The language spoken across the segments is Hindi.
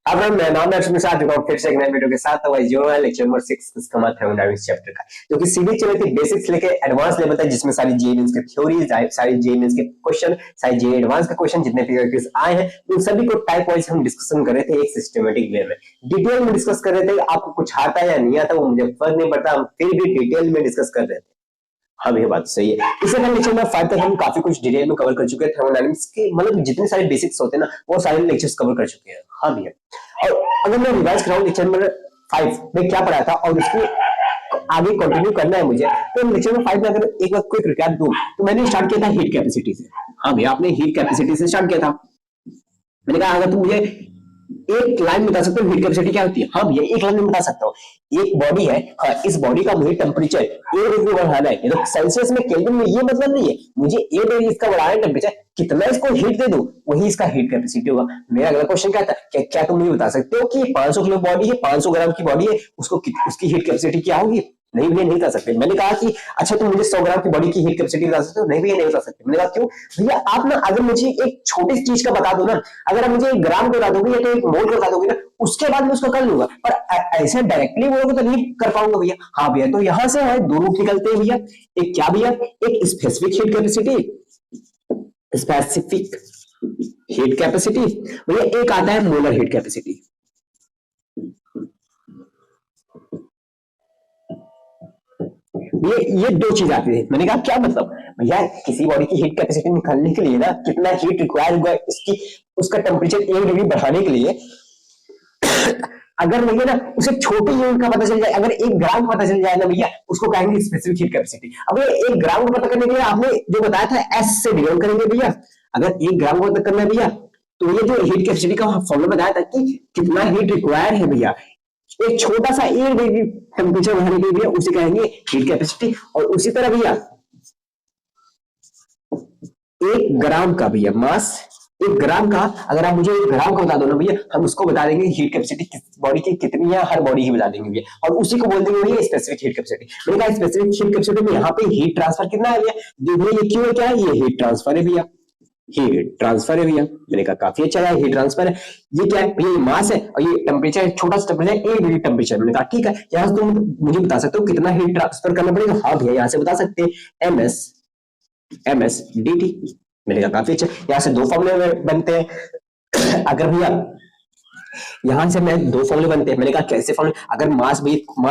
अब मैं नाम दर्शन के साथ जुड़ा हूं फिर से एक नए वीडियो के साथ। तो जो है लेक्चर नंबर 6 इसका थर्मोडायनामिक्स चैप्टर का, जो कि सीरीज चली थी बेसिक्स लेके एडवांस लेवल तक, जिसमें सारी जेईई मेंस की थ्योरी, सारी जेईई मेंस के क्वेश्चन, सारी जेईई एडवांस के क्वेश्चन जितने भी आए हैं उन सभी को टाइप वाइज हम डिस्कशन कर रहे थे एक सिस्टमेटिक वे में, डिटेल में डिस्कस कर रहे थे। आपको कुछ आता है या नहीं आता वो मुझे फर्क नहीं पड़ता, हम फिर भी डिटेल में डिस्कस कर रहे थे। हाँ, ये बात सही है। इससे पहले लेक्चर नंबर 5 तक हम काफी कुछ डिटेल में कवर कर चुके हैं थर्मोडायनामिक्स के, मतलब जितने सारे बेसिक्स होते हैं ना वो सारे लेक्चर्स कवर कर चुके हैं। हाँ भैया, और अगर मैं रिवाइज कराऊं लेक्चर नंबर 5 में क्या पढ़ा था और उसको आगे कंटिन्यू करना है मुझे, तो लेक्चर नंबर 5 में अगर एक बार क्विक रिकैप दूं तो मैंने स्टार्ट किया था हीट कैपेसिटी से। हाँ भैया, आपने हीट कैपेसिटी से स्टार्ट किया था। मैंने कहा अगर तुम मुझे एक लाइन में बता सकते हो हीट कैपेसिटी क्या होती है? हाँ भैया, एक लाइन में बता सकता हूँ। एक बॉडी है, हाँ, इस बॉडी का मुझे टेम्परेचर 1 डिग्री बढ़ाना है, ये तो सेल्सियस में केल्विन में ये मतलब नहीं है, मुझे 1 डिग्री इसका बढ़ाना है टेम्परेचर, कितना इसको हीट दे दूं वही इसका हीट कैपेसिटी होगा। मेरा अगला क्वेश्चन क्या था, क्या तुम मुझे बता सकते हो कि 500 किलो बॉडी है, 500 ग्राम की बॉडी है, उसकी हीट कैपेसिटी क्या होगी? नहीं भैया, नहीं बता सकते। मैंने कहा कि अच्छा तुम मुझे 100 ग्राम की बॉडी की हीट कैपेसिटी बता सकते हो? नहीं भैया, नहीं बता सकते। मैंने कहा क्यों? भैया आप ना अगर मुझे एक छोटी सी चीज का बता दो ना, अगर आप मुझे 1 ग्राम का बता दोगे या तो 1 मोल का बता दोगे ना, उसके बाद मैं उसको कर लूंगा, पर ऐसे डायरेक्टली बोलोगे तो नहीं कर पाऊंगा भैया। हाँ भैया, तो यहां से है दो रूप निकलते हैं भैया। एक क्या भैया, एक specific heat capacity, specific heat capacity भैया, एक आता है मोलर हीट कैपेसिटी। ये दो चीज आती है। मैंने कहा क्या मतलब भैया, किसी बॉडी की हीट कैपेसिटी निकालने के लिए ना कितना हीट रिक्वायर होगा, इसकी उसका टेम्परेचर 1 डिग्री बढ़ाने के लिए अगर भैया ना उसे छोटी यूनिट का पता चल जाए, अगर 1 ग्राम का पता चल जाए ना भैया, उसको कहेंगे स्पेसिफिक हीट कैपेसिटी। अब 1 ग्राम को पता करने के लिए आपने जो बताया था एस से डिवाइड करेंगे भैया। अगर 1 ग्राम को पता करना है भैया तो ये जो हीट कैपेसिटी का फॉर्मूला बताया था कि कितना हीट रिक्वायर है भैया, एक छोटा सा 1 डिग्री टेम्परेचर बढ़ाने के लिए उसे कहेंगे हीट कैपेसिटी। और उसी तरह भैया 1 ग्राम का भैया मास, 1 ग्राम का अगर आप मुझे 1 ग्राम का बता दो ना भैया, हम उसको बता देंगे हीट कैपेसिटी बॉडी की कितनी है, हर बॉडी की बता देंगे भैया, और उसी को बोल देंगे भैया स्पेसिफिक हीट कैपेसिटी। मैंने कहा स्पेसिफिक हीट कैपेसिटी में यहाँ पे हीट ट्रांसफर कितना है भैया, ये क्यों है, क्या है, ये हीट ट्रांसफर है भैया, हीट ट्रांसफर है भैया। मैंने कहा काफी अच्छा है, हीट ट्रांसफर है। ये क्या है भैया, मास है और ये टेम्परेचर, छोटा सा टेम्परेचर 1 डिग्री टेम्परेचर। मैंने कहा ठीक है, यहाँ से तुम मुझे बता सकते हो कितना हीट ट्रांसफर करना पड़ेगा? हाँ भैया, यहाँ से बता सकते हैं एमएस dt। मैंने कहा काफी अच्छा, यहाँ से 2 फॉर्मूले बनते हैं। अगर भैया यहां से मैं 2 फॉर्मूले बनते हैं। मैंने कहा कैसे फॉर्मूले, अगर मास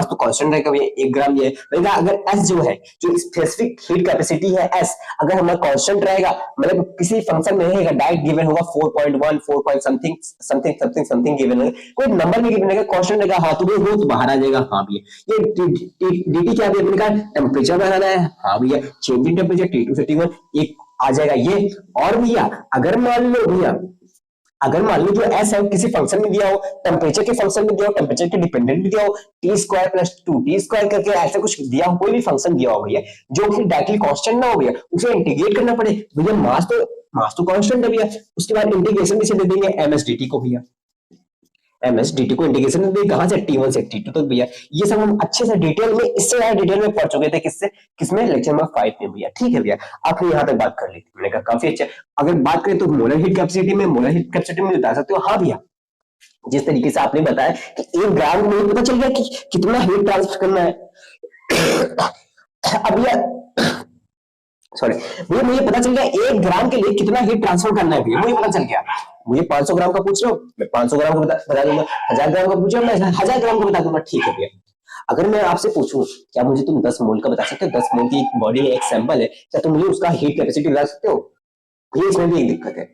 तो कांस्टेंट रहेगा भैया, 1 ग्राम ये। मैंने कहा अगर एस जो है, जो स्पेसिफिक हीट कैपेसिटी है एस, अगर हमारा कांस्टेंट रहेगा, मतलब किसी फंक्शन में रहेगा, डायरेक्ट गिवन होगा 4.1 4 something something something something given है, कोई नंबर भी गिवन रहेगा, कांस्टेंट रहेगा, हाँ तो वो तो बाहर आ जाएगा। हाँ भैया, ये dt क्या भैया, मैंने कहा टेम्परेचर बनाना है। हाँ भैया, चेंज इन टेम्परेचर T2 से T1 एक आ जाएगा ये। और भैया अगर मान लो जो एस है किसी फंक्शन में दिया हो, टेम्परेचर के फंक्शन में दिया हो, टेम्परेचर के डिपेंडेंट भी दिया हो, t² + 2t² करके ऐसा कुछ दिया हो, कोई भी फंक्शन दिया हो भैया जो कि डायरेक्टली कांस्टेंट ना हो भैया, उसे इंटीग्रेट करना पड़े भैया। मास तो कांस्टेंट है भैया, उसके बाद इंटीग्रेशन भी से दे देंगे ms dt को भैया, ms dt को इंटीग्रेशन में कहां से T1 से T2 तक भैया। ये सब हम अच्छे से डिटेल में, इससे ज्यादा डिटेल में पढ़ चुके थे, किसमें लेक्चर नंबर 5 में भैया। ठीक है भैया, आपने यहाँ तक बात कर ली थी। मैंने कहा काफी अच्छा। अगर बात करें तो मोलर हीट कैपेसिटी में बता सकते हो। हाँ भैया, जिस तरीके से आपने बताया कि 1 ग्राम में पता चल गया कि कितना हीट ट्रांसफर करना है। अब भैया सॉरी भैया, मुझे पता चल गया 1 ग्राम के लिए कितना हीट ट्रांसफर करना है भैया, मुझे पता चल गया। मुझे 500 ग्राम का पूछ रहे हो, मैं 500 ग्राम का बता दूंगा। 1000 ग्राम का पूछ रहे हो, मैं 1000 ग्राम का बता दूंगा। ठीक है भैया, अगर मैं आपसे पूछूं क्या मुझे तुम 10 मोल का बता सकते हो, 10 मोल की बॉडी एक सैंपल है, क्या तुम मुझे उसका हीट कैपेसिटी बता सकते हो? ये इसमें भी एक दिक्कत है।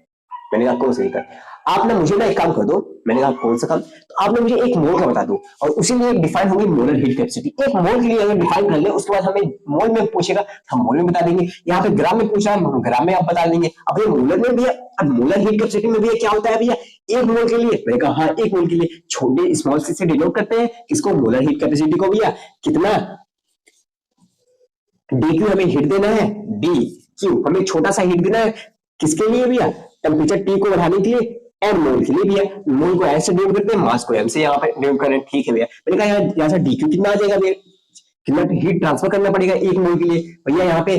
मैंने कहा कौन सी दिक्कत? आप ना मुझे ना एक काम कर दो। मैंने कहा कौन सा काम? तो आपने मुझे 1 मोल का बता दो और उसी में डिफाइन होगी मोलर हीट कैपेसिटी। 1 मोल के लिए अगर डिफाइन कर ले, उसके बाद हमें मोल में पूछेगा, हम मोल में बता देंगे। यहाँ पे ग्राम में पूछा है, ग्राम में आप बता देंगे। अब ये मोलर में भी, अब मोलर हीट कैपेसिटी में भी क्या होता है भैया, 1 मोल के लिए। मैंने कहा हाँ, 1 मोल के लिए छोटे स्मॉल सी से डिनोट करते हैं किसको, मोलर हीट कैपेसिटी को भैया। कितना dq हमें हीट देना है, dq हमें छोटा सा हीट देना है, किसके लिए भैया, टेम्परेचर T को बढ़ाने के लिए, और मोल के लिए भैया। मोल को ऐसे डिनोट करते हैं, मास को m से यहाँ पे डिनोट करें। ठीक है भैया, मैंने कहा यहाँ से dq कितना आ जाएगा भैया, कितना हीट ट्रांसफर करना पड़ेगा 1 मोल के लिए भैया, यहाँ पे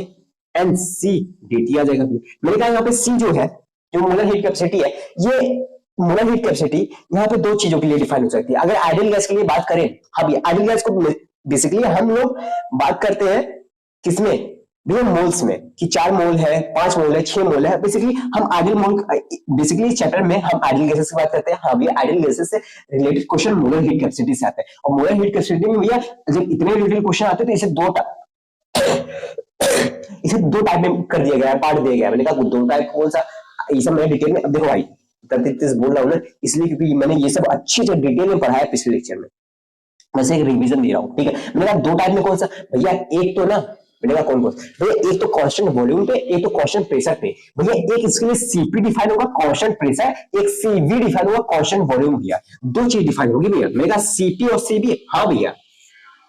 nc dt आ जाएगा भैया। मैंने कहा यहाँ पे c जो है, जो मोलर हीट कैपेसिटी है, ये मोलर हीट कैपेसिटी यहाँ पे दो चीजों के लिए डिफाइन हो सकती है। अगर आइडियल गैस के लिए बात करें, हाँ भैया आइडियल गैस को बेसिकली हम लोग बात करते हैं किसमें भैया, मोल्स में, कि 4 मोल है, 5 मोल है, 6 मोल है। बेसिकली हम आइडियल मोल, बेसिकली इस चैप्टर में हम आइडियल गैसेस की बात करते हैं। हाँ भैया आइडियल गैसेस से related question molar heat capacity से आते हैं। और मोलर हीट कैपेसिटी में भैया जब इतने डिटेल क्वेश्चन आते हैं तो इसे दो टाइप में कर दिया गया है, पार्ट दिया गया है। मैंने कहा दो टाइप कौन सा, ये सब मैं डिटेल में, अब देखो भाई बोल रहा हूँ ना इसलिए क्योंकि मैंने ये सब अच्छी से डिटेल में पढ़ाया पिछले लेक्चर में, वैसे एक रिवीजन दे रहा हूँ, ठीक है। मैंने कहा दो टाइप में कौन सा भैया, एक तो ना मैंने कहा कौन कौन भैया, एक तो कांस्टेंट वॉल्यूम पे, एक तो कांस्टेंट प्रेशर पे। भैया एक इसके लिए सीपी डिफाइन होगा कांस्टेंट प्रेशर, एक सीवी डिफाइन होगा कांस्टेंट वॉल्यूम। भैया दो चीज डिफाइन होगी भैया। मैंने कहा सीपी और सीबी, हाँ भैया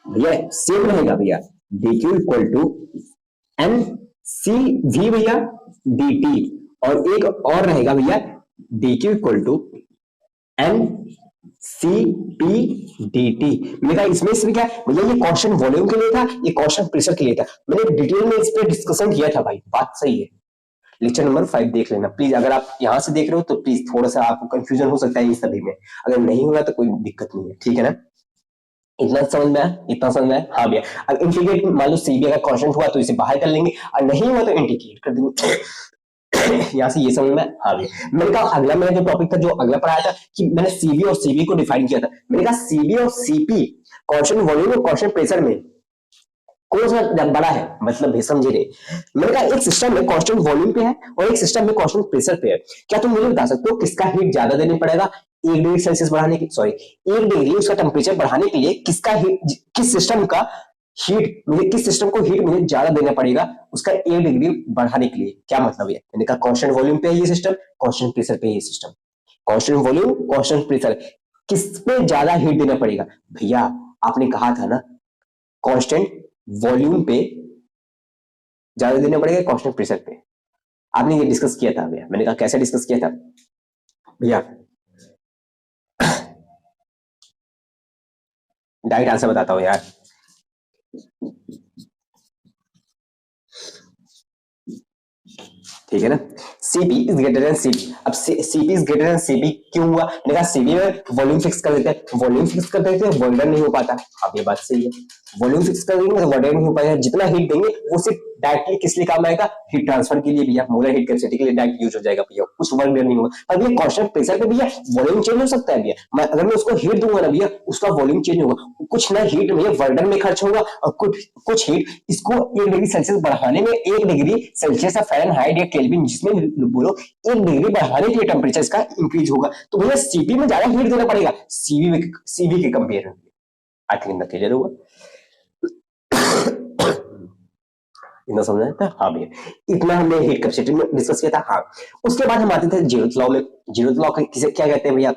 भैया सेम रहेगा भैया, dq equal to n C v भैया dt, और एक और रहेगा भैया dq equal to n C p d t. मैंने कहा इसमें से क्या भैया, ये कांस्टेंट वॉल्यूम के लिए था, ये कांस्टेंट प्रेशर के लिए था। मैंने डिटेल में इस पे डिस्कशन किया था भाई, बात सही है। लेक्चर नंबर 5 देख लेना प्लीज। अगर आप यहां से देख रहे हो तो प्लीज थोड़ा सा आपको कंफ्यूजन हो सकता है इस सभी में, अगर नहीं होगा तो कोई दिक्कत नहीं है, ठीक है ना। इतना समझ में आया, इतना समझ में आया, हाँ भैया। अब इंटीग्रेट मान लो सीबी अगर कांस्टेंट हुआ तो इसे बाहर कर लेंगे, और नहीं हुआ तो इंटीग्रेट कर देंगे। यहाँ से ये समझ में, हाँ भैया। मैंने कहा अगला मेरा जो टॉपिक था, जो अगला पढ़ाया था कि मैंने सीबी और सीबी को डिफाइन किया था। मैंने कहा सीबी और सीपी कांस्टेंट वॉल्यूम और कांस्टेंट प्रेशर में कौन सा बड़ा है, मतलब समझे रहे। मैंने कहा एक सिस्टम में कांस्टेंट वॉल्यूम पे है और एक सिस्टम में कांस्टेंट प्रेशर पे है। क्या तुम मुझे बता सकते हो किसका हीट ज्यादा देना पड़ेगा 1 डिग्री सेल्सियस बढ़ाने की, सॉरी 1 डिग्री उसका टेम्परेचर बढ़ाने के लिए किसका हीट, किस सिस्टम का हीट मुझे, किस सिस्टम को हीट मुझे ज्यादा देना पड़ेगा उसका 1 डिग्री बढ़ाने के लिए। क्या मतलब है, मैंने कहा कांस्टेंट वॉल्यूम पे है ये सिस्टम, कांस्टेंट प्रेशर पे ये system. Constant volume constant pressure, किस पे ज्यादा हीट देना पड़ेगा भैया। आपने कहा था ना कांस्टेंट वॉल्यूम पे ज्यादा देना पड़ेगा कांस्टेंट प्रेशर पे, आपने ये डिस्कस किया था भैया। मैंने कहा कैसे डिस्कस किया था भैया, डायरेक्ट आंसर बताता हूं यार। ठीक है ना, Cp is greater than Cp। अब Cp is greater than Cp क्यों हुआ, मैंने कहा Cp में वॉल्यूम फिक्स कर देते हैं, वॉल्यूम फिक्स कर देते हैं वॉइडर नहीं हो पाता। अब ये बात सही है, वॉल्यूम फिक्स कर देंगे तो वॉइडर नहीं हो पाएगा। जितना हीट देंगे वो सिर्फ डायरेक्टली किस लिए काम आएगा, हीट ट्रांसफर के लिए भैया, मोलर हीट कैपेसिटी के लिए डायरेक्ट यूज हो जाएगा भैया, कुछ वर्क नहीं होगा। अब ये कांस्टेंट प्रेशर पे भैया वॉल्यूम चेंज हो सकता है भैया, मैं अगर मैं उसको हीट दूंगा ना भैया उसका वॉल्यूम चेंज होगा, कुछ ना हीट भैया वर्डन में खर्च होगा और कुछ हीट इसको 1 डिग्री सेल्सियस बढ़ाने में, 1 डिग्री सेल्सियस या फ़ारेनहाइट या केल्विन जिसमें बोलो 1 डिग्री बढ़ाने के लिए टेम्परेचर इसका इंक्रीज होगा। तो भैया सीपी में ज्यादा हीट देना पड़ेगा सीवी के कंपेयर में। आई थिंक इतना क्लियर होगा, इतना समझ था, हाँ भैया। इतना हमने हीट कैपेसिटी में डिस्कस किया था। हाँ उसके बाद हम आते थे जीरोथ लॉ में। जीरोथ लॉ किसे क्या कहते हैं भैया,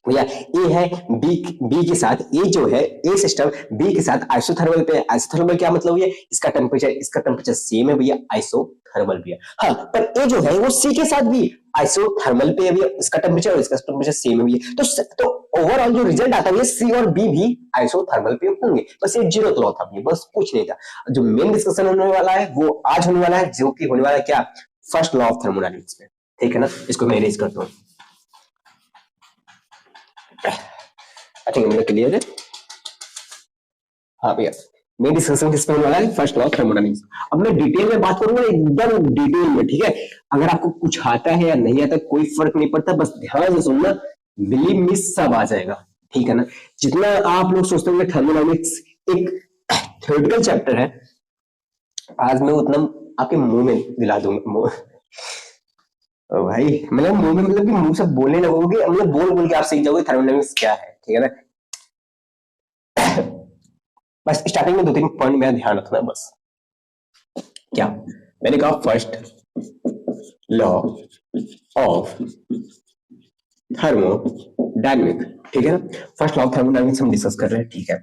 भैया ए है बी के साथ, ए जो है ए सिस्टम बी के साथ आइसोथर्मल पे। आइसोथर्मल क्या मतलब है, इसका टेम्परेचर सेम है भैया, आइसोथर्मल भी है। हाँ पर ए जो है वो सी के साथ भी आइसोथर्मल पे है भैया, इसका टेम्परेचर और इसका टेम्परेचर सेम है भैया। तो ओवरऑल जो रिजल्ट आता है सी और बी भी आइसोथर्मल पे होंगे। बस ये जीरोथ लॉ था भैया, बस कुछ नहीं था। जो मेन डिस्कशन होने वाला है वो आज होने वाला है, जो कि होने वाला है क्या, फर्स्ट लॉ ऑफ थर्मोडायनेमिक्स पे, ठीक है ना। इसको मैं इरेज करता हूँ, आई थिंक मुझे क्लियर है। हाँ भैया मेरी डिस्कशन किस पे होने वाला है, फर्स्ट लॉ ऑफ थर्मोडायनेमिक्स। अब मैं डिटेल में बात करूंगा एकदम डिटेल में, ठीक है। अगर आपको कुछ आता है या नहीं आता कोई फर्क नहीं पड़ता, बस ध्यान से सुनना, बिलीव मी सब आ जाएगा, ठीक है ना। जितना आप लोग सोचते होंगे थर्मोडायनेमिक्स एक थ्योरेटिकल चैप्टर है, आज मैं उतना आपके मुंह में दिला दूंगा भाई। मतलब मुंह में मतलब कि मुंह से बोलने लगोगे, मतलब बोल बोल के आप सीख जाओगे थर्मोडायनेमिक्स क्या है, ठीक है ना। बस स्टार्टिंग में 2-3 पॉइंट मेरा ध्यान रखना बस। क्या मैंने कहा, फर्स्ट लॉ ऑफ थर्मोडायनेमिक्स, ठीक है ना। फर्स्ट लॉ ऑफ थर्मोडायनेमिक्स हम डिस्कस कर रहे हैं, ठीक है।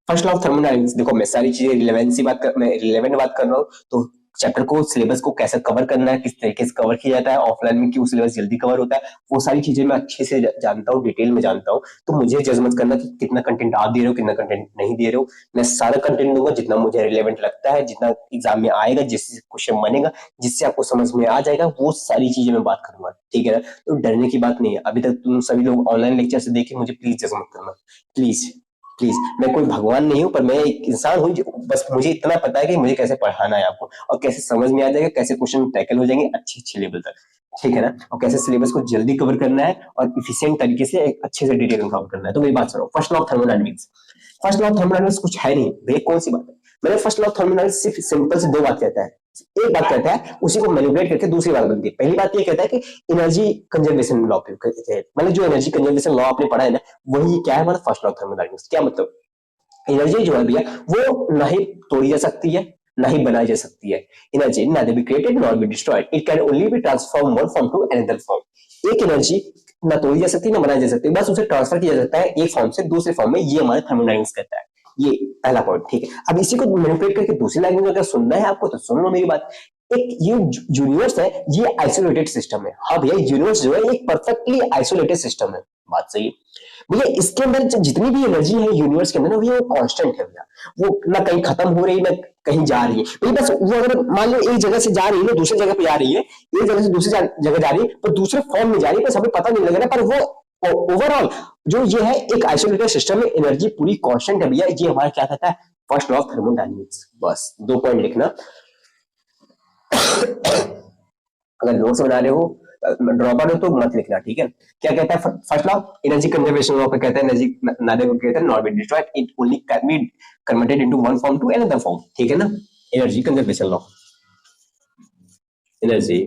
फर्स्ट लॉ ऑफ थर्मोडायनेमिक्स देखो, मैं सारी चीजें रिलेवेंट बात कर रहा हूँ, तो चैप्टर को, सिलेबस को कैसे कवर करना है, किस तरीके से कवर किया जाता है, ऑफलाइन में क्यों सिलेबस जल्दी कवर होता है, वो सारी चीजें मैं अच्छे से जानता हूँ, डिटेल में जानता हूँ। तो मुझे जज मत करना कि कितना कंटेंट आप दे रहे हो, कितना कंटेंट नहीं दे रहे हो। मैं सारा कंटेंट दूंगा जितना मुझे रिलेवेंट लगता है, जितना एग्जाम में आएगा, जिससे क्वेश्चन बनेगा, जिससे आपको समझ में आ जाएगा, वो सारी चीजें मैं बात करूंगा, ठीक है ना। तो डरने की बात नहीं है। अभी तक तुम सभी लोग ऑनलाइन लेक्चर से देखे, मुझे प्लीज जज मत करना, प्लीज प्लीज। मैं कोई भगवान नहीं हूँ, पर मैं एक इंसान हूँ, बस मुझे इतना पता है कि मुझे कैसे पढ़ाना है आपको, और कैसे समझ में आ जाएगा, कैसे क्वेश्चन टैकल हो जाएंगे अच्छे लेवल तक, ठीक है ना, और कैसे सिलेबस को जल्दी कवर करना है और इफिशिएंट तरीके से एक अच्छे से डिटेल में कवर करना है। तो मेरी बात सुनो, first law of thermodynamics. First law of thermodynamics कुछ है नहीं भैया, कौन सी बात है। मैंने फर्स्ट लॉ ऑफ थर्मोडायनामिक्स सिर्फ सिंपल से दो बात कहता है, एक बात कहता है, उसी को मैनिपुलेट करके दूसरी बात बनती है। पहली बात ये कहता है कि एनर्जी कंजर्वेशन लॉ, मतलब जो एनर्जी कंजर्वेशन लॉ आपने पढ़ा है ना, वही क्या है हमारा फर्स्ट लॉ ऑफ थर्मोडायनामिक्स। क्या मतलब, एनर्जी जो है भैया वो ना ही तोड़ी जा सकती है, ना ही बनाई जा सकती है। Energy neither be created nor be destroyed, it can only be transformed one form to another form। एक एनर्जी ना तोड़ी जा सकती, ना बनाई जा सकती, बस उसे ट्रांसफर किया जा सकता है एक फॉर्म से दूसरे फॉर्म में। ये हमारा थर्मोडायनामिक्स कहता है। ये पहला पॉइंट, ठीक है। अब इसी को मैनिपुलेट करके दूसरी लैंग्वेज में अगर सुनना है आपको तो सुन लो मेरी बात। एक ये यूनिवर्स है, ये आइसोलेटेड सिस्टम है। हाँ भैया, यूनिवर्स जो है एक परफेक्टली आइसोलेटेड सिस्टम है, बात सही है भैया। इसके अंदर जितनी भी एनर्जी है यूनिवर्स के अंदर ना भैया, वो कांस्टेंट है भैया, वो ना कहीं खत्म हो रही, ना कहीं जा रही है भैया। बस वो अगर मान लो एक जगह से जा रही है, दूसरी जगह पे जा रही है, एक जगह से दूसरी जगह जा रही है, पर दूसरे फॉर्म में जा रही है, बस हमें पता नहीं लग रहा, पर वो ओवरऑल जो ये है एक आइसोलेटेड सिस्टम में एनर्जी पूरी कांस्टेंट है भैया। ये हमारा क्या कहता है, फर्स्ट लॉ ऑफ थर्मोडायनामिक्स। बस 2 पॉइंट लिखना। अगर नोट्स बना रहे हो, ड्रॉप आउट हो तो मत लिखना, ठीक है। क्या कहता है first law, energy conservation law पे कहता है एनर्जी नादे को कहता है not be destroyed, it only can be converted into one form to another form, ठीक है ना। Energy conservation law, energy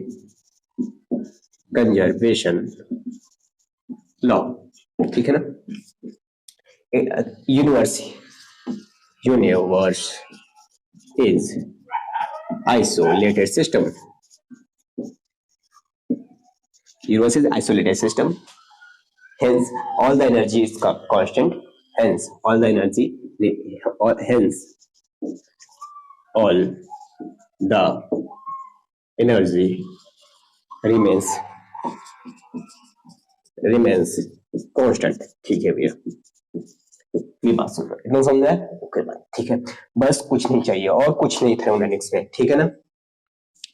conservation law, ठीक है ना। Universe is isolated system, universe is isolated system, hence all the energy is constant, hence all the energy, hence all the energy remains constant, ठीक है भैया। ये बात सुनो, इतना समझ आया? ओके बात, ठीक है। बस कुछ नहीं चाहिए और कुछ नहीं थर्मोडायनामिक्स में, ठीक है ना।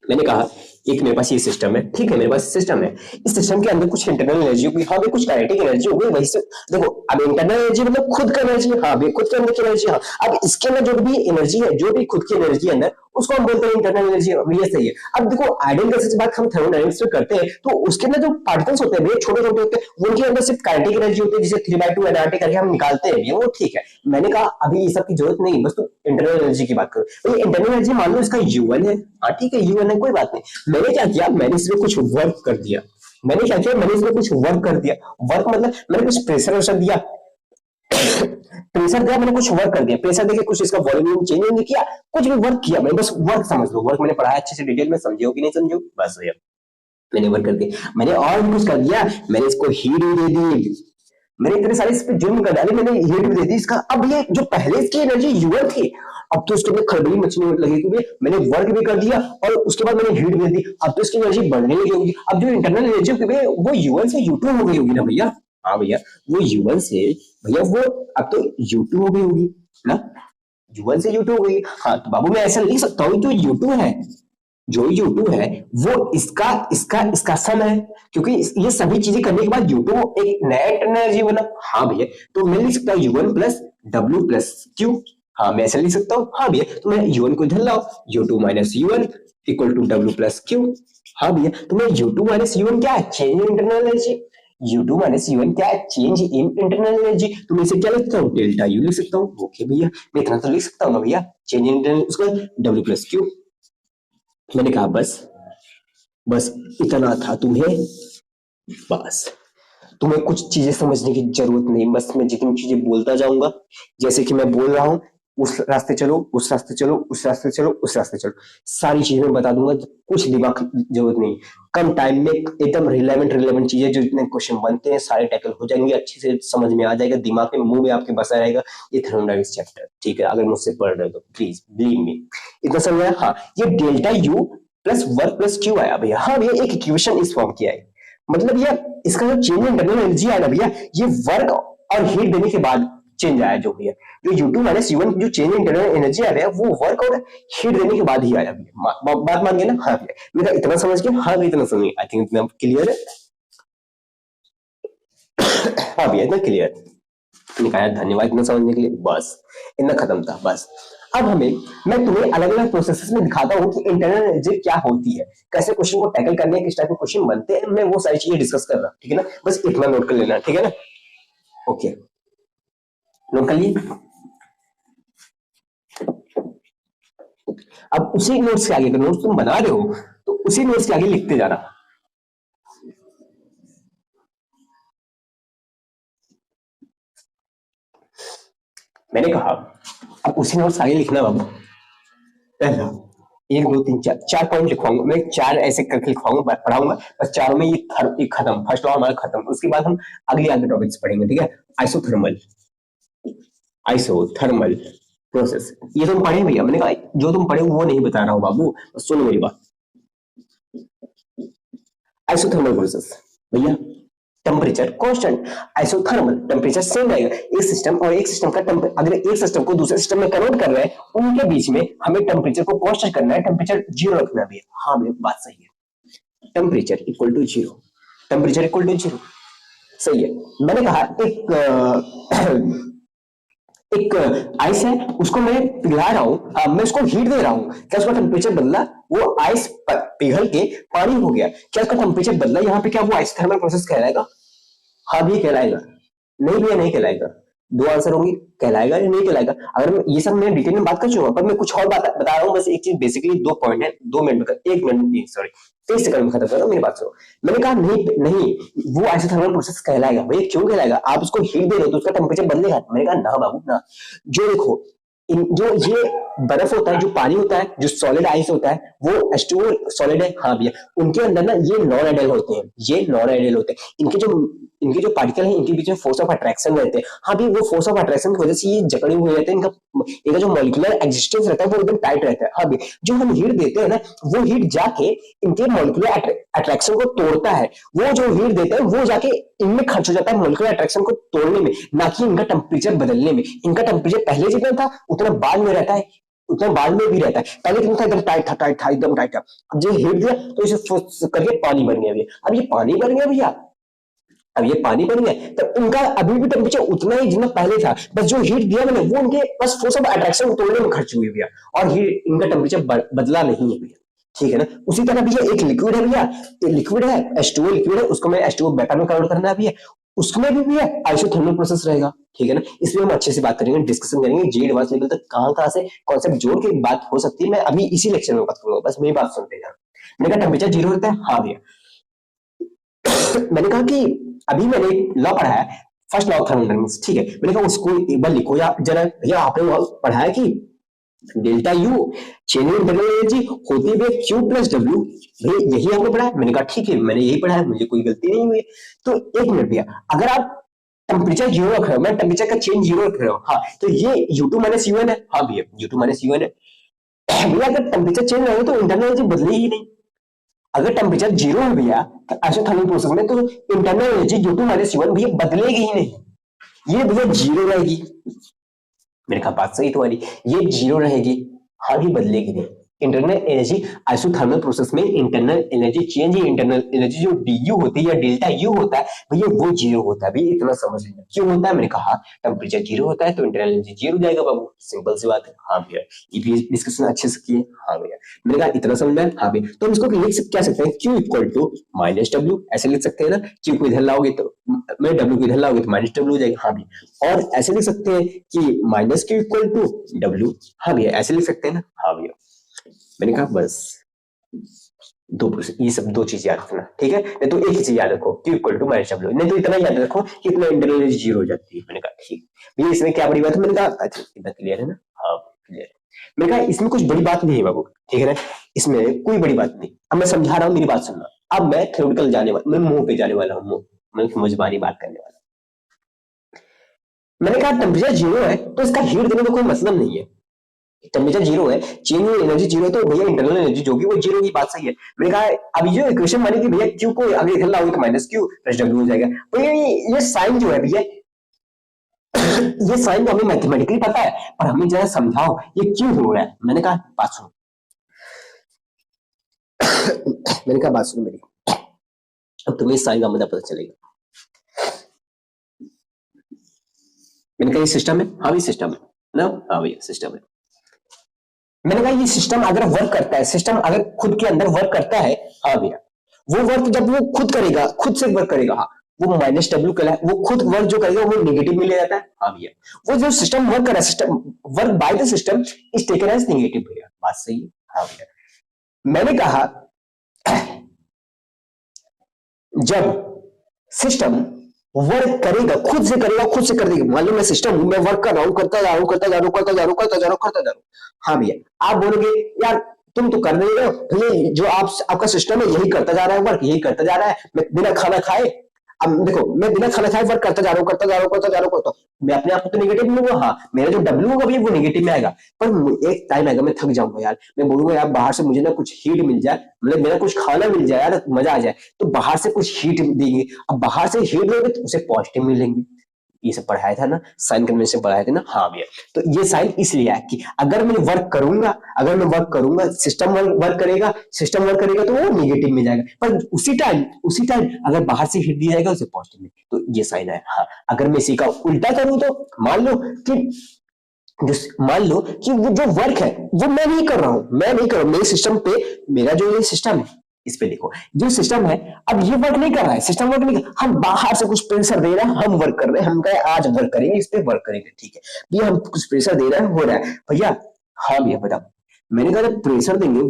मैंने कहा एक मेरे पास ये सिस्टम है, ठीक है, मेरे पास सिस्टम है, इस सिस्टम के अंदर कुछ इंटरनल एनर्जी होगी, हाँ भाई, कुछ काइनेटिक एनर्जी होगी, वही से देखो। अब इंटरनल एनर्जी मतलब खुद का एनर्जी, हाँ भाई, खुद के अंदर की एनर्जी, हाँ। अब इसके अंदर जो भी एनर्जी है, जो भी खुद की एनर्जी है अंदर, उसको हम बोलते हैं इंटरनल एनर्जी, ये सही है। अब देखो आइडियल गैसेस की बात हम थर्मोडायनामिक्स में करते हैं, तो उसके अंदर जो पार्टिकल्स होते हैं छोटे छोटे होते हैं, उनके अंदर सिर्फ काइनेटिक एनर्जी होती है, जिसे 3/2 एनआरटी करके हम निकालते हैं, वो ठीक है। मैंने कहा अभी ये सब की जरूरत नहीं, बस तुम इंटरनल एनर्जी की बात करो। इंटरनल एनर्जी मान लो इसका U1 है, हाँ ठीक है, U1 है, कोई बात नहीं। मैंने क्या किया, मैंने इसमें कुछ वर्क कर दिया। मैंने क्या किया, मैंने इसमें कुछ वर्क कर दिया। वर्क मतलब मैंने कुछ प्रेशर दिया, प्रेशर दिया, मैंने कुछ वर्क कर दिया। प्रेशर देके कुछ इसका वॉल्यूम चेंज नहीं किया, कुछ भी वर्क किया मैंने, बस वर्क समझ लो। वर्क मैंने पढ़ाया अच्छे से डिटेल में, समझे हो कि नहीं समझे हो, बस भैया मैंने वर्क कर दिया। मैंने और भी कुछ कर दिया, मैंने इसको हीट भी दे दी, मैंने इतने सारे इस पे जुर्म कर डाले, मैंने हीट भी दे दी इसका। अब ये जो पहले इसकी एनर्जी U1 थी, अब तो इसके अंदर खलबली मचने लगी, क्योंकि मैंने वर्क भी कर दिया और उसके बाद मैंने हीट भी दे दी। अब तो इसकी एनर्जी बढ़ने लगी होगी। अब जो इंटरनल एनर्जी वो U1 से U2 हो गई होगी ना भैया। हाँ भैया, वो U1 से भैया वो अब तो U2 हो गई होगी ना, U1 से U2 हो गई। हाँ तो बाबू मैं ऐसा लिख सकता हूँ, जो U2 है, जो U2 है वो इसका सम है, क्योंकि ये सभी चीजें करने के बाद U2 एक नया इंटरनल एनर्जी बना। हाँ भैया, तो मैं लिख सकता हूँ U1 plus W plus Q। हाँ मैं ऐसा लिख सकता हूँ। हाँ भैया, तो मैं U1 को इधर लाओ, U2 minus U1 equal to W plus Q। हाँ भैया, तो मैं U2 माइनस U1 क्या है, change in internal energy. U2 minus U1 क्या है, चेंज इन इंटरनल एनर्जी। तो मैं इसे क्या लिख सकता हूँ, डेल्टा U लिख सकता हूँ। ओके भैया, मैं इतना तो लिख सकता हूँ ना भैया, चेंज इन इंटरनल, उसका W प्लस Q। मैंने कहा बस इतना था तुम्हें, बस तुम्हें कुछ चीजें समझने की जरूरत नहीं, बस मैं जितनी चीजें बोलता जाऊंगा, जैसे कि मैं बोल रहा हूं उस रास्ते चलो, उस रास्ते चलो, उस रास्ते चलो, उस रास्ते चलो, सारी चीजें मैं बता दूंगा, कुछ दिमाग की जरूरत नहीं। कम टाइम में एकदम रिलेवेंट रिलेवेंट चीजें जो इतने क्वेश्चन बनते हैं सारे टैकल हो जाएंगे, अच्छे से समझ में आ जाएगा, दिमाग में मुंह में आपके बसा रहेगा ये थर्मोडायनेमिक्स चैप्टर। ठीक है, अगर मुझसे पढ़ रहे हो तो प्लीज बिलीव मी। इतना समझ आया? हाँ, ये delta you plus work plus Q आया भैया। हाँ भैया, एक इक्वेशन इस फॉर्म की आई, मतलब ये इसका जो चेंज इन इंटरनल एनर्जी आया ना भैया, ये वर्क और हीट देने के बाद चेंज आया जो भैया, जो U2 माइनस U1 जो चेंज इन इंटरनल एनर्जी आ गया वो वर्क और हीट देने के बाद ही आया भैया। बात मान गए ना? हाँ भैया, मेरा इतना समझ गया? हाँ भैया इतना समझ, आई थिंक इतना क्लियर है। हाँ भैया इतना क्लियर। निकाया, धन्यवाद इतना समझने के लिए। बस इतना खत्म था बस। अब मैं तुम्हें अलग अलग प्रोसेसेस में दिखाता हूँ कि इंटरनल एनर्जी क्या होती है, कैसे क्वेश्चन को टैकल करने, किस टाइप के क्वेश्चन बनते हैं, मैं वो सारी चीजें डिस्कस कर रहा हूँ। ठीक है ना? बस इतना नोट कर लेना, ठीक है ना? ओके, नोट कर लिए? अब उसी नोट्स के आगे, अगर नोट्स तुम बना रहे हो तो उसी नोट्स के आगे लिखते जाना। मैंने कहा अब उसी नोट्स आगे लिखना बाबू। पहला 1 2 3 4 4 पॉइंट लिखवाऊंगा मैं, 4 ऐसे करके लिखवाऊंगा, पढ़ाऊंगा बस। चारों में ये खत्म, फर्स्ट लॉ हमारा खत्म। उसके बाद हम अगले आगे टॉपिक्स पढ़ेंगे। ठीक है? आइसोथर्मल, आइसोथर्मल प्रोसेस ये तुम पढ़े भैया? मैंने कहा जो तुम पढ़े वो नहीं बता रहा हूँ बाबू, सुनो मेरी बात। आइसोथर्मल प्रोसेस भैया, temperature constant, isothermal temperature same रहेगा। एक सिस्टम और एक सिस्टम का अगर एक सिस्टम को दूसरे सिस्टम में कन्वर्ट कर रहे हैं, उनके बीच में हमें टेम्परेचर को कांस्टेंट करना है, टेम्परेचर 0 रखना है। हाँ मेरी बात सही है, temperature equal to 0, temperature equal to 0 सही है। मैंने कहा एक आइस है, उसको मैं पिघला रहा हूं, मैं उसको हीट दे रहा हूं, क्या उसका टेम्परेचर बदला? वो आइस पिघल के पानी हो गया, क्या उसका टेम्परेचर बदला? यहाँ पे क्या वो आइस थर्मल प्रोसेस कहलाएगा? हाँ भी कहलाएगा, नहीं भैया नहीं कहलाएगा। दो आंसर होंगे, कहलाएगा या नहीं कहलाएगा। अगर मैं ये सब मैं डिटेल में बात कर चुका, पर मैं कुछ और बात बता रहा हूँ। बस एक चीज बेसिकली 2 पॉइंट है, 2 मिनट में, 1 मिनट सॉरी 30 सेकंड में खत्म कर रहा हूँ, मेरी बात सुनो। मैंने कहा नहीं नहीं वो आइसोथर्मल प्रोसेस कहलाएगा भैया। क्यों कहलाएगा? आप उसको हीट दे रहे हो तो उसका टेम्परेचर बदलेगा। मैंने कहा ना बाबू ना, जो देखो जो ये बर्फ होता है, जो पानी होता है, जो सॉलिड आइस होता है, वो H2O सॉलिड है। हाँ भैया, उनके अंदर ना ये नॉन आइडियल होते हैं, ये नॉन आइडियल होते हैं। इनके जो पार्टिकल है, इनके बीच में फोर्स ऑफ अट्रैक्शन रहते हैं। हाँ भी, वो फोर्स ऑफ अट्रैक्शन की वजह से ये जकड़े हुए रहते हैं। इनका जो मॉलिक्यूलर एक्सिस्टेंस रहता है वो एकदम टाइट रहता है। हाँ भी, जो हम हीट देते हैं ना, वो हीट जाके इनके मॉलिक्यूलर अट्रैक्शन को तोड़ता है। वो जो हीट देते हैं वो जाके इनमें खर्च हो जाता है मॉलिक्यूलर अट्रैक्शन को तोड़ने में, ना कि इनका टेम्परेचर बदलने में। इनका टेम्परेचर पहले जितना था उतना बाद में रहता है, उतना बाद में भी रहता है। पहले कितना था? एकदम टाइट था, टाइट था, एकदम टाइट था। अब जो हीट दिया तो इसे फोर्स करके पानी बन गया भैया। अब ये पानी बन गया भैया, अब ये पानी बन गया, तो इनका अभी भी टेम्परेचर उतना ही जितना पहले था, बस जो हीट दिया मैंने वो उनके बस फोर्स ऑफ अट्रैक्शन को तोड़ने में खर्च हुई भैया, और हीट इनका टेम्परेचर बदला नहीं है भैया। ठीक है ना? उसी तरह भैया एक लिक्विड है भैया, लिक्विड है H2O लिक्विड है, उसको मैं H2O वेपर में कन्वर्ट करना है भैया, उसमें भी भैया आइसोथर्मल प्रोसेस रहेगा। ठीक है ना? इसलिए हम अच्छे से बात करेंगे, डिस्कशन करेंगे, जे एडवांस लेवल तक कहां से कॉन्सेप्ट जोड़ के बात हो सकती है, मैं अभी इसी लेक्चर में बात करूंगा। बस मेरी बात सुनते जाओ। मैंने कहा टेम्परेचर 0 रहता है। हाँ भैया, मैंने कहा कि अभी मैंने लॉ पढ़ा है, फर्स्ट लॉ ऑफ थर्मोडायनेमिक्स। ठीक है? मैंने कहा उसको एक बार लिखो या जरा भैया, आपने पढ़ा है कि delta U change in internal energy होती है क्यू प्लस डब्ल्यू, भाई यही आपने पढ़ा है? मैंने कहा ठीक है, मैंने यही पढ़ा है, मुझे कोई गलती नहीं हुई। तो एक मिनट भैया, अगर आप टेम्परेचर 0 रख रहे हो, मैं टेम्परेचर का चेंज 0 रख रहे हो, हाँ, तो ये U2 माइनस UN है। हाँ भैया, U2 माइनस UN है भैया। अगर टेम्परेचर चेंज रहे तो इंटरनल एनर्जी बदलेगी नहीं। अगर टेम्परेचर 0 है भैया आइसोथर्मल प्रोसेस में, तो internal energy U2 minus UN भैया बदलेगी ही नहीं, ये भैया 0 रहेगी। मेरे कहा बात सही तुम्हारी, ये 0 रहेगी। हाँ भी, बदलेगी नहीं। इंटरनल एनर्जी आइसोथर्मल प्रोसेस में internal energy change, internal energy जो डीयू होती है या डेल्टा यू होता है भैया, वो 0 होता है भैया। इतना समझ लेना क्यों होता है। मैंने कहा टेम्परेचर 0 होता है तो इंटरनल एनर्जी 0 जाएगा बाबू, सिंपल सी बात है। हाँ भैया, ये भी डिस्कशन अच्छे से किए। हाँ भैया, मैंने कहा इतना समझ में। हाँ भैया, तो हम इसको लिख क्या सकते हैं, Q equal to minus W, ऐसे लिख सकते हैं ना। Q को इधर लाओगे तो मैं W को इधर लाओगे तो माइनस डब्ल्यू हो जाएगा। हाँ भैया, और ऐसे लिख सकते हैं कि minus Q equal to W. हाँ भैया, ऐसे लिख सकते हैं ना। हाँ भैया, मैंने कहा बस ये सब 2 चीज याद रखना। ठीक है? नहीं तो एक ही चीज याद रखो, Q equal to minus W, नहीं तो इतना याद रखो कि इतना इंटरनल एनर्जी 0 हो जाती है। मैंने कहा ठीक, ये इसमें क्या बड़ी बात है। मैंने कहा अच्छा, इतना क्लियर है ना। हाँ क्लियर। मैंने कहा इसमें कुछ बड़ी बात नहीं है बाबू, ठीक है ना, इसमें कोई बड़ी बात नहीं। अब मैं समझा रहा हूँ, मेरी बात सुनना। अब मैं थ्योरेटिकल जाने वाला, मैं मुंह पे जाने वाला हूँ, मुंह, मैं मुझबानी बात करने वाला। मैंने कहा टेम्परेचर जीरो है तो इसका हीट देने का कोई मतलब नहीं है। टेम्परेचर जीरो है, चेंज इन एनर्जी जीरो है, तो भैया इंटरनल एनर्जी जो होगी वो जीरो की बात सही है। मैंने कहा अब ये इक्वेशन मानी कि भैया क्यू को आगे निकलना होगा तो माइनस क्यू प्लस डब्ल्यू हो जाएगा। भैया ये साइन जो है भैया, ये साइन तो हमें मैथमेटिकली पता है, पर हमें जरा समझाओ ये क्यों हो रहा है। मैंने कहा बात सुनो, मैंने कहा बात सुनो मेरी, अब तुम्हें साइन का मतलब पता चलेगा। मैंने कहा ये सिस्टम है, हाँ ये सिस्टम है ना, हाँ भैया सिस्टम है। मैंने कहा ये सिस्टम अगर वर्क करता है, सिस्टम अगर खुद के अंदर वर्क करता है, हाँ भैया, वो वर्क जब वो खुद करेगा, खुद से वर्क करेगा, हाँ, वो माइनस डब्ल्यू कहलाए, वो खुद वर्क जो करेगा वो नेगेटिव में ले जाता है, हाँ भैया। वो जो सिस्टम वर्क कर रहा है, system work by the system is taken as negative, भैया बात सही है, हाँ भैया। मैंने कहा जब सिस्टम वर्क करेगा, खुद से करेगा, खुद से कर देगा। मान लो मैं सिस्टम हूं, मैं वर्क कर रहा हूं, करता जा रहा हूं, करता जा रहा हूं, करता जा रहा हूं, करता जा रहा हूं, करता जा रहा हूं, हाँ भैया। आप बोलोगे यार तुम तो कर नहीं रहे हो भैया, जो आपका सिस्टम है यही करता जा रहा है, वर्क यही करता जा रहा है, मैं बिना खाना खाए, अब देखो मैं बिना खाना खाए वर्क करता जा रहा हूँ, करता जा रहा हूँ, करता जा रहा हूँ, करता मैं अपने आप को तो नेगेटिव में लूंगा, हाँ मेरा जो डब्ल्यू होगा भैया वो नेगेटिव में आएगा। पर एक टाइम आएगा मैं थक जाऊंगा यार, मैं बोलूंगा यार बाहर से मुझे ना कुछ हीट मिल जाए, मतलब मेरा कुछ खाना मिल जाए यार, मजा आ जाए, तो बाहर से कुछ हीट देंगे। अब बाहर से हीट लोगे तो उसे पॉजिटिव मिलेंगे। ये सब पढ़ाया था ना, साइन कन्वेंशन पढ़ाए थे ना, हाँ भैया। तो ये साइन इसलिए है कि अगर मैं वर्क करूंगा, अगर मैं वर्क करूंगा, सिस्टम वर्क करेगा, सिस्टम वर्क करेगा तो वो नेगेटिव में जाएगा, पर उसी टाइम अगर बाहर से हिट दिया जाएगा उसे पॉजिटिव में, तो ये साइन है। हाँ अगर मैं इसी का उल्टा करूं तो मान लो कि वो जो वर्क है वो मैं नहीं कर रहा हूं, मेरे सिस्टम पे, मेरा जो ये सिस्टम है इस पे देखो, जो सिस्टम है अब ये वर्क नहीं कर रहा है, सिस्टम वर्क नहीं कर, हम बाहर से कुछ प्रेशर दे रहे हैं, हम वर्क कर रहे हैं, हम कहे आज वर्क करेंगे, इस पे वर्क करेंगे, ठीक है भैया, हम कुछ प्रेशर दे रहे हैं, हो रहा है भैया, हाँ भैया बताओ। मैंने कहा जब प्रेशर देंगे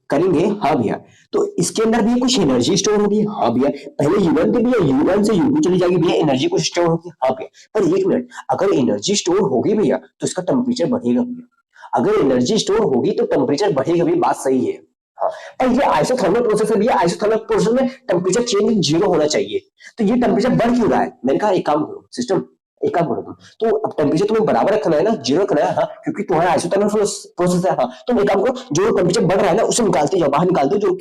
करेंगे, हाँ भैया, तो इसके अंदर भी कुछ एनर्जी स्टोर होगी, हाँ भैया, पहले U1 थे भैया, U1 से U2 चली जाएगी भैया, एनर्जी कुछ स्टोर होगी, हाँ भैया। पर एक मिनट, अगर एनर्जी स्टोर होगी भैया तो इसका टेम्परेचर बढ़ेगा भैया, अगर एनर्जी स्टोर होगी तो टेम्परेचर बढ़ेगा भैया, बात सही है। हाँ, पर ये आइसोथर्मल प्रोसेस है भैया, आइसोथर्मल प्रोसेस में टेम्परेचर चेंज जीरो होना चाहिए, तो ये टेम्परेचर बढ़ क्यों रहा है। मैंने कहा एक काम करो सिस्टम, एक काम करो तुम, तो अब टेम्परेचर तुम्हें बराबर रखना है ना, जीरो रखना है, हाँ क्योंकि तुम्हारा आइसोथर्मल प्रोसेस है, हाँ तुम एक काम करो, जो टेम्परेचर बढ़ रहा है ना उसे निकालते जाओ, बाहर निकाल दो, जो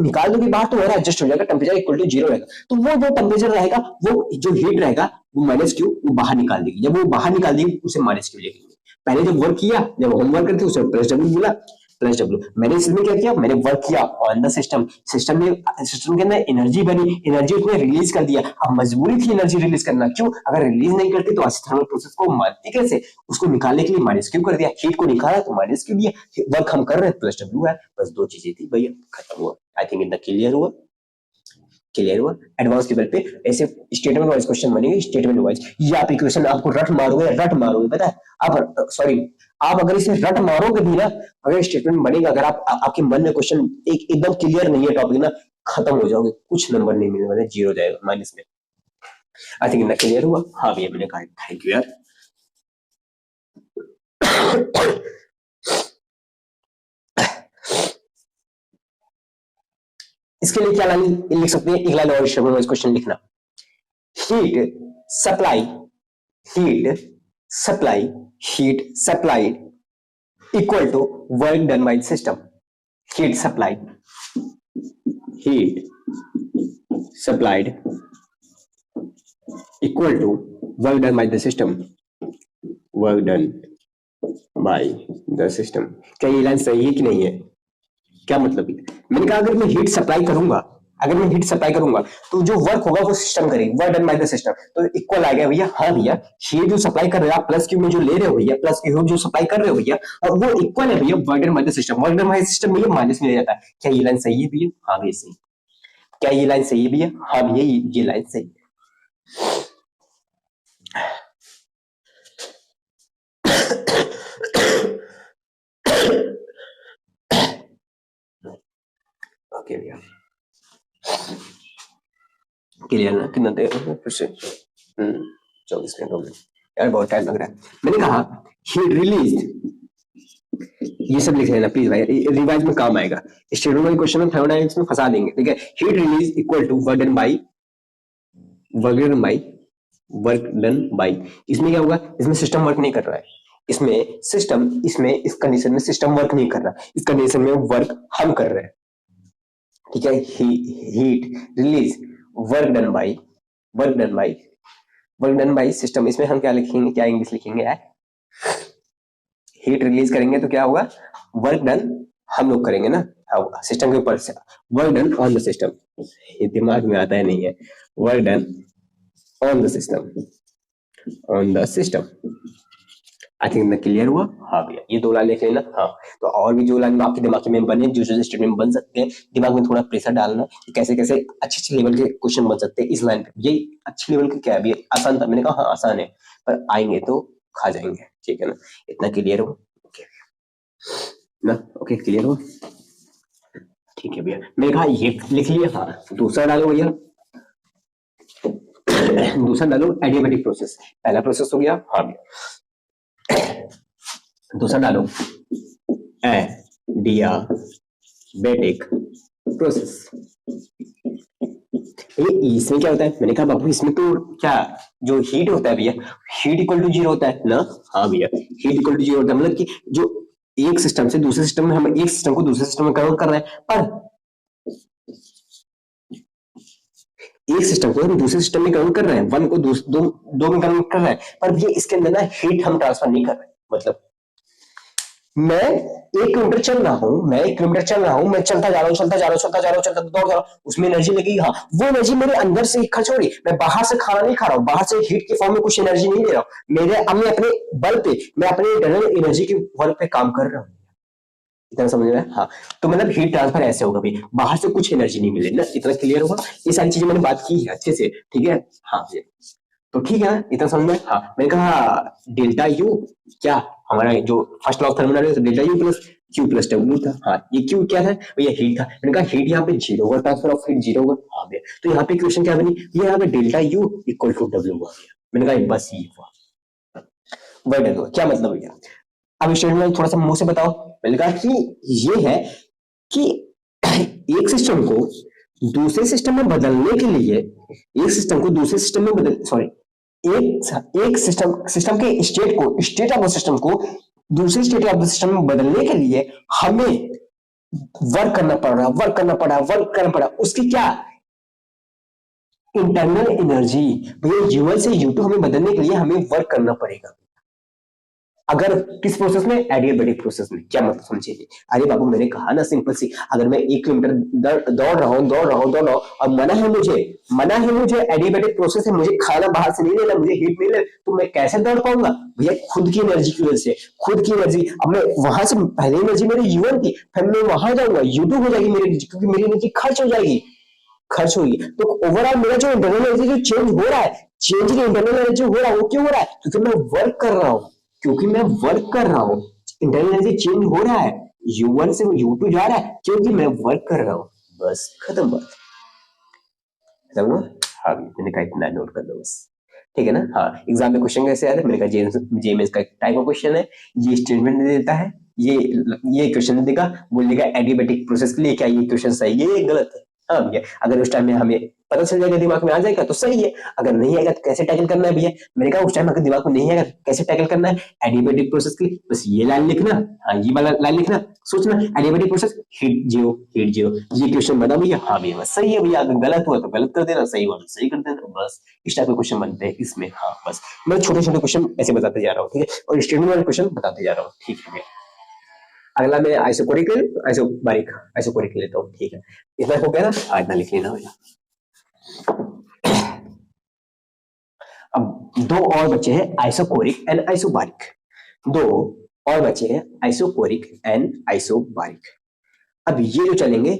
निकाल दोगे बाहर तो एडजस्ट हो जाएगा, टेम्परेचर इक्वल टू जीरो रहेगा, तो वो जो टेम्परेचर रहेगा, वो जो हीट रहेगा वो माइनस क्यू वो बाहर निकाल देगी, जब वो बाहर निकाल देगी उसे माइनस क्यू लिखेंगे। पहले जब वर्क किया, जब होमवर्क करते उसे प्लस डब्ल्यू मिला, प्लस डब्ल्यू, मैंने इसमें क्या किया, मैंने वर्क किया ऑन द सिस्टम, सिस्टम के अंदर एनर्जी बनी, एनर्जी उसने रिलीज कर दिया, अब मजबूरी थी एनर्जी रिलीज करना, क्यों, अगर रिलीज नहीं करती तो आइसोथर्मल प्रोसेस को मानती कैसे, उसको निकालने के लिए माइनस क्यू कर दिया, हीट को निकाला तो माइनस क्यू दिया, वर्क हम कर रहे हैं प्लस डब्ल्यू है, बस दो चीजें थी भैया, खत्म हुआ। आई थिंक इतना क्लियर हुआ, क्लियर हुआ। एडवांस लेवल पे ऐसे स्टेटमेंट वाइज क्वेश्चन बनेंगे, स्टेटमेंट वाइज, ये आप इक्वेशन आपको रट मारोगे पता है आप, सॉरी आप अगर इसे रट मारोगे भी ना, अगर स्टेटमेंट बनेगा, अगर आपके मन में क्वेश्चन एकदम क्लियर नहीं है टॉपिक ना, खत्म हो जाओगे, कुछ नंबर नहीं मिलने वाले, जीरो जाएगा माइनस में। आई थिंक इतना क्लियर हुआ, हाँ भैया मैंने कहा थैंक यू यार। इसके लिए क्या लाइन लिख सकते हैं, एक लाइन और स्टेटमेंट वाइज क्वेश्चन लिखना, heat supply, heat supplied equal to work done by the system, heat supplied equal to work done by the system, क्या ये लाइन सही है कि नहीं है, क्या मतलब है। मैंने कहा अगर मैं हीट सप्लाई करूंगा तो जो वर्क होगा वो सिस्टम करेगी, work done by the system, तो इक्वल आ गया भैया, हाँ भैया हीट जो सप्लाई कर रहे हो आप प्लस क्यू में जो ले रहे हो भैया, प्लस क्यू जो सप्लाई कर रहे हो भैया, और वो इक्वल है भैया work done by the system, work done by the system में माइनस में जाता है। क्या ये लाइन सही है भैया, हाँ भैया सही। क्या ये लाइन सही है भैया, हाँ भैया ये लाइन सही है। ओके भैया क्लियर ना, कितना देर हो गया फिर से, 24 मिनट हो गए यार, बहुत टाइम लग रहा है। मैंने कहा हीट रिलीज ये सब लिख लेना प्लीज भाई, रिवाइज में काम आएगा। स्टेटमेंट वाले क्वेश्चन में थर्मोडायनेमिक्स में फंसा देंगे, ठीक है। Heat release equal to work done by इसमें क्या होगा, इसमें सिस्टम वर्क नहीं कर रहा है, इसमें इस कंडीशन में सिस्टम वर्क नहीं कर रहा, इस कंडीशन में वर्क हम कर रहे हैं, ठीक है। Heat release work done by system, इसमें हम क्या लिखेंगे, क्या इंग्लिश लिखेंगे यार, हीट रिलीज करेंगे तो क्या होगा, वर्क डन हम लोग करेंगे ना, सिस्टम के ऊपर से, work done on the system, ये दिमाग में आता है नहीं है, work done on the system. I think इतना क्लियर हुआ। हाँ भैया, ये 2 लाइन लिख लेना। हाँ, तो और भी जो लाइन आपके दिमाग में बने, जो स्टेटमेंट बन सकते हैं, दिमाग में थोड़ा प्रेशर डालना कि कैसे कैसे अच्छे लेवल के क्वेश्चन बन सकते हैं इस लाइन पे। ये अच्छे लेवल के क्या है, आसान था, मैंने कहा हाँ आसान है, पर आएंगे तो खा जाएंगे, ठीक है ना। इतना क्लियर हो ना, ओके क्लियर हो, ठीक है भैया। मैंने कहा ये लिख लिया। हाँ, दूसरा डालो भैया, दूसरा डालो एडियाबैटिक प्रोसेस। पहला प्रोसेस हो गया, हाँ भैया। दूसरा डालो एडियाबैटिक प्रोसेस। इसमें क्या होता है, मैंने कहा बाबू इसमें तो क्या, जो हीट होता है भैया, हीट इक्वल टू 0 होता है ना। हाँ भैया, हीट इक्वल टू 0 होता है, मतलब कि जो एक सिस्टम से दूसरे सिस्टम में, हम एक सिस्टम को दूसरे सिस्टम में कन्वर्ट कर रहे हैं, पर एक सिस्टम को हम दूसरे सिस्टम में कन्वर्ट कर रहे हैं, वन को दो में कन्वर्ट कर रहे हैं, पर ये इसके अंदर ना हीट हम ट्रांसफर नहीं कर रहे हैं। मतलब मैं 1 किलोमीटर चल रहा हूं, मैं चलता जा रहा हूं, दौड़ जा रहा हूं, उसमें एनर्जी लगेगी। हाँ, वो एनर्जी मेरे अंदर से खर्च हो रही, मैं बाहर से खाना नहीं खा रहा हूं, बाहर से हीट के फॉर्म में कुछ एनर्जी नहीं ले रहा हूं, मैं अपने बल पे, मैं अपने इंटरनल एनर्जी के बल पे काम कर रहा हूं। इतना समझ में? हाँ, तो मतलब हीट ट्रांसफर ऐसे होगा भाई, बाहर से कुछ एनर्जी नहीं मिले ना। इतना क्लियर होगा? ये सारी चीजें मैंने बात की है अच्छे से, ठीक है। हाँ जी, तो ठीक है, इतना समझ में? हाँ, मैंने कहा डेल्टा यू, क्या हमारा जो first law of thermodynamics, delta U plus Q plus W था। हाँ, ये क्यू क्या था भैया, हीट था। मैंने कहा हीट यहाँ पे 0 होगा, ट्रांसफर ऑफ हीट 0 होगा। हाँ भैया, तो यहाँ पे क्वेश्चन क्या बनी, ये यहाँ पे delta you equal to W हुआ। मैंने कहा बस ये हुआ, वर्ड हुआ। क्या मतलब भैया? अब स्टूडेंट थोड़ा सा मुंह से बताओ। मैंने कहा कि ये है कि एक सिस्टम को दूसरे सिस्टम में बदलने के लिए, एक सिस्टम को दूसरे सिस्टम में बदल, सॉरी, एक सिस्टम के स्टेट ऑफ द सिस्टम को दूसरे स्टेट ऑफ द सिस्टम में बदलने के लिए हमें वर्क करना पड़ा। उसकी क्या, इंटरनल एनर्जी भैया, U1 से U2 हमें बदलने के लिए हमें वर्क करना पड़ेगा। अगर किस प्रोसेस में, एडियाबैटिक प्रोसेस में। क्या मतलब समझिए? अरे बाबू, मैंने कहा ना सिंपल सी, अगर मैं 1 किलोमीटर दौड़ रहा हूं और मना है मुझे एडियाबैटिक प्रोसेस है, मुझे खाना बाहर से नहीं लेना, मुझे हीट नहीं लेना, तो मैं कैसे दौड़ पाऊंगा भैया? खुद की एनर्जी की वजह से, खुद की एनर्जी। अब मैं वहां से, पहले एनर्जी मेरी U1 थी, फिर मैं वहां जाऊंगा, U2 हो जाएगी मेरी एनर्जी, क्योंकि मेरी एनर्जी खर्च होगी। तो ओवरऑल मेरा जो इंटरनल एनर्जी जो चेंज हो रहा है, चेंज इन इंटरनल एनर्जी हो रहा है, वो क्यों हो रहा है? क्योंकि मैं वर्क कर रहा हूं, इंटरनल एनर्जी चेंज हो रहा है, U1 से U2 जा रहा है, क्योंकि मैं वर्क कर रहा हूं। बस खत्म बात, समझो? हाँ, मैंने कहा इतना नोट कर लो बस, ठीक है ना। हाँ, एग्जाम में क्वेश्चन कैसे आता है, मैंने कहा जेएमएस का टाइप ऑफ क्वेश्चन है, ये स्टेटमेंट दे देता है, ये क्वेश्चन देगा, बोलेगा एडियाबैटिक प्रोसेस के लिए क्या ये क्वेश्चन सही है, ये गलत है। हाँ भैया, अगर उस टाइम में हमें पता चल जाएगा, दिमाग में आ जाएगा तो सही है, अगर नहीं आएगा तो कैसे टैकल करना है भैया? मैंने कहा उस टाइम अगर दिमाग में नहीं आएगा कैसे टैकल करना है एडियाबैटिक प्रोसेस की, बस ये लाइन लिखना। हाँ, ये वाला लाइन लिखना, सोचना एडियाबैटिक प्रोसेस हीट जीरो, ये क्वेश्चन बना भैया। हाँ भैया, बस सही है भैया, अगर गलत हुआ तो गलत कर देना, सही हुआ तो सही कर देना, बस इस टाइप के क्वेश्चन बनते हैं इसमें। हाँ, बस मैं छोटे छोटे क्वेश्चन ऐसे बताते जा रहा हूँ, ठीक है, और स्टेटमेंट वाले क्वेश्चन बताते जा रहा हूँ, ठीक है। अगला मैं आइसोकोरिक आइसोकोरिक लेता हूँ, ठीक है। इतना हो गया ना, इतना लिख लेना भैया। अब 2 और बचे हैं, आइसोकोरिक एंड आइसोबारिक। 2 और बचे हैं, आइसोकोरिक एंड आइसोबारिक। अब ये जो चलेंगे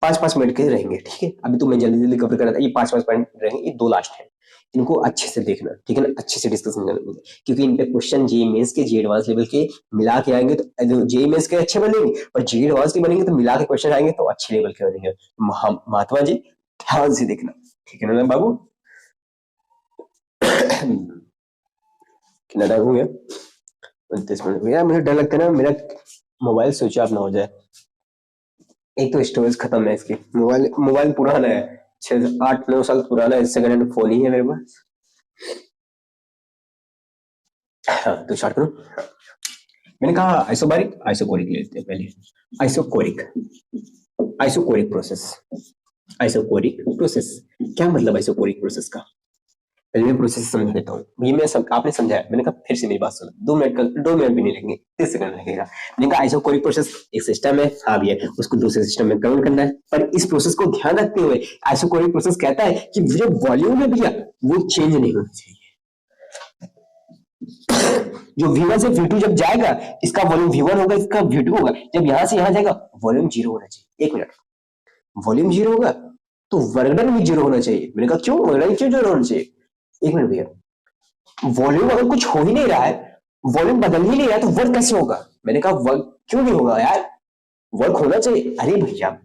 5-5 मिनट के रहेंगे, ठीक है। अभी तो मैं जल्दी कवर कर रहा था, ये 5-5 मिनट रहेंगे, ये 2 लास्ट है, इनको अच्छे से देखना, ठीक है ना, अच्छे से डिस्कशन करना, क्योंकि इन पे क्वेश्चन जे मेंस के, जे एडवांस लेवल के मिला के आएंगे, तो जे मेंस के अच्छे बनेंगे, और जे एडवांस के बनेंगे तो मिला के क्वेश्चन आएंगे तो अच्छे लेवल के बनेंगे। महात्मा जी ध्यान से देखना, ठीक है ना बाबू? कितना टाइम हो गया? 29 मिनट भैया, मुझे डर लगता है ना मेरा मोबाइल स्विच ऑफ ना हो जाए। एक तो स्टोरेज खत्म है इसकी, मोबाइल पुराना है, 6 8 9 साल पुराना है, सेकंड हैंड फोन ही है मेरे पास। हाँ तो स्टार्ट करूं। मैंने कहा आइसोबारिक आइसोकोरिक लेते हैं पहले। Isochoric, isochoric process. Isochoric process क्या मतलब आइसोकोरिक प्रोसेस का? पहले मैं प्रोसेस समझ लेता हूँ। ये मैं आपने समझाया, मैंने कहा फिर से मेरी बात सुनो। 2 मिनट भी नहीं लगेंगे, 30 सेकंड लगेगा। मैंने कहा आइसोकोरिक प्रोसेस एक सिस्टम है, हाँ भैया, उसको दूसरे सिस्टम में कन्वर्ट करना है। पर इस प्रोसेस को ध्यान रखते हुए आइसोकोरिक प्रोसेस कहता है कि जो वॉल्यूम है भैया वो चेंज नहीं होना चाहिए। जो V1 से V2 जब जाएगा, इसका वॉल्यूम V1 होगा, इसका V2 होगा। जब यहां से यहां जाएगा वॉल्यूम 0 होना चाहिए। 1 मिनट, वॉल्यूम 0 होगा तो वर्क डन भी 0 होना चाहिए। मैंने कहा क्यों वर्क डन क्यों 0 होना चाहिए? 1 मिनट भैया, वॉल्यूम अगर कुछ हो ही नहीं रहा है, वॉल्यूम बदल ही नहीं रहा है, तो वर्क कैसे होगा? मैंने कहा वर्क क्यों नहीं होगा यार, वर्क होना चाहिए। अरे भैया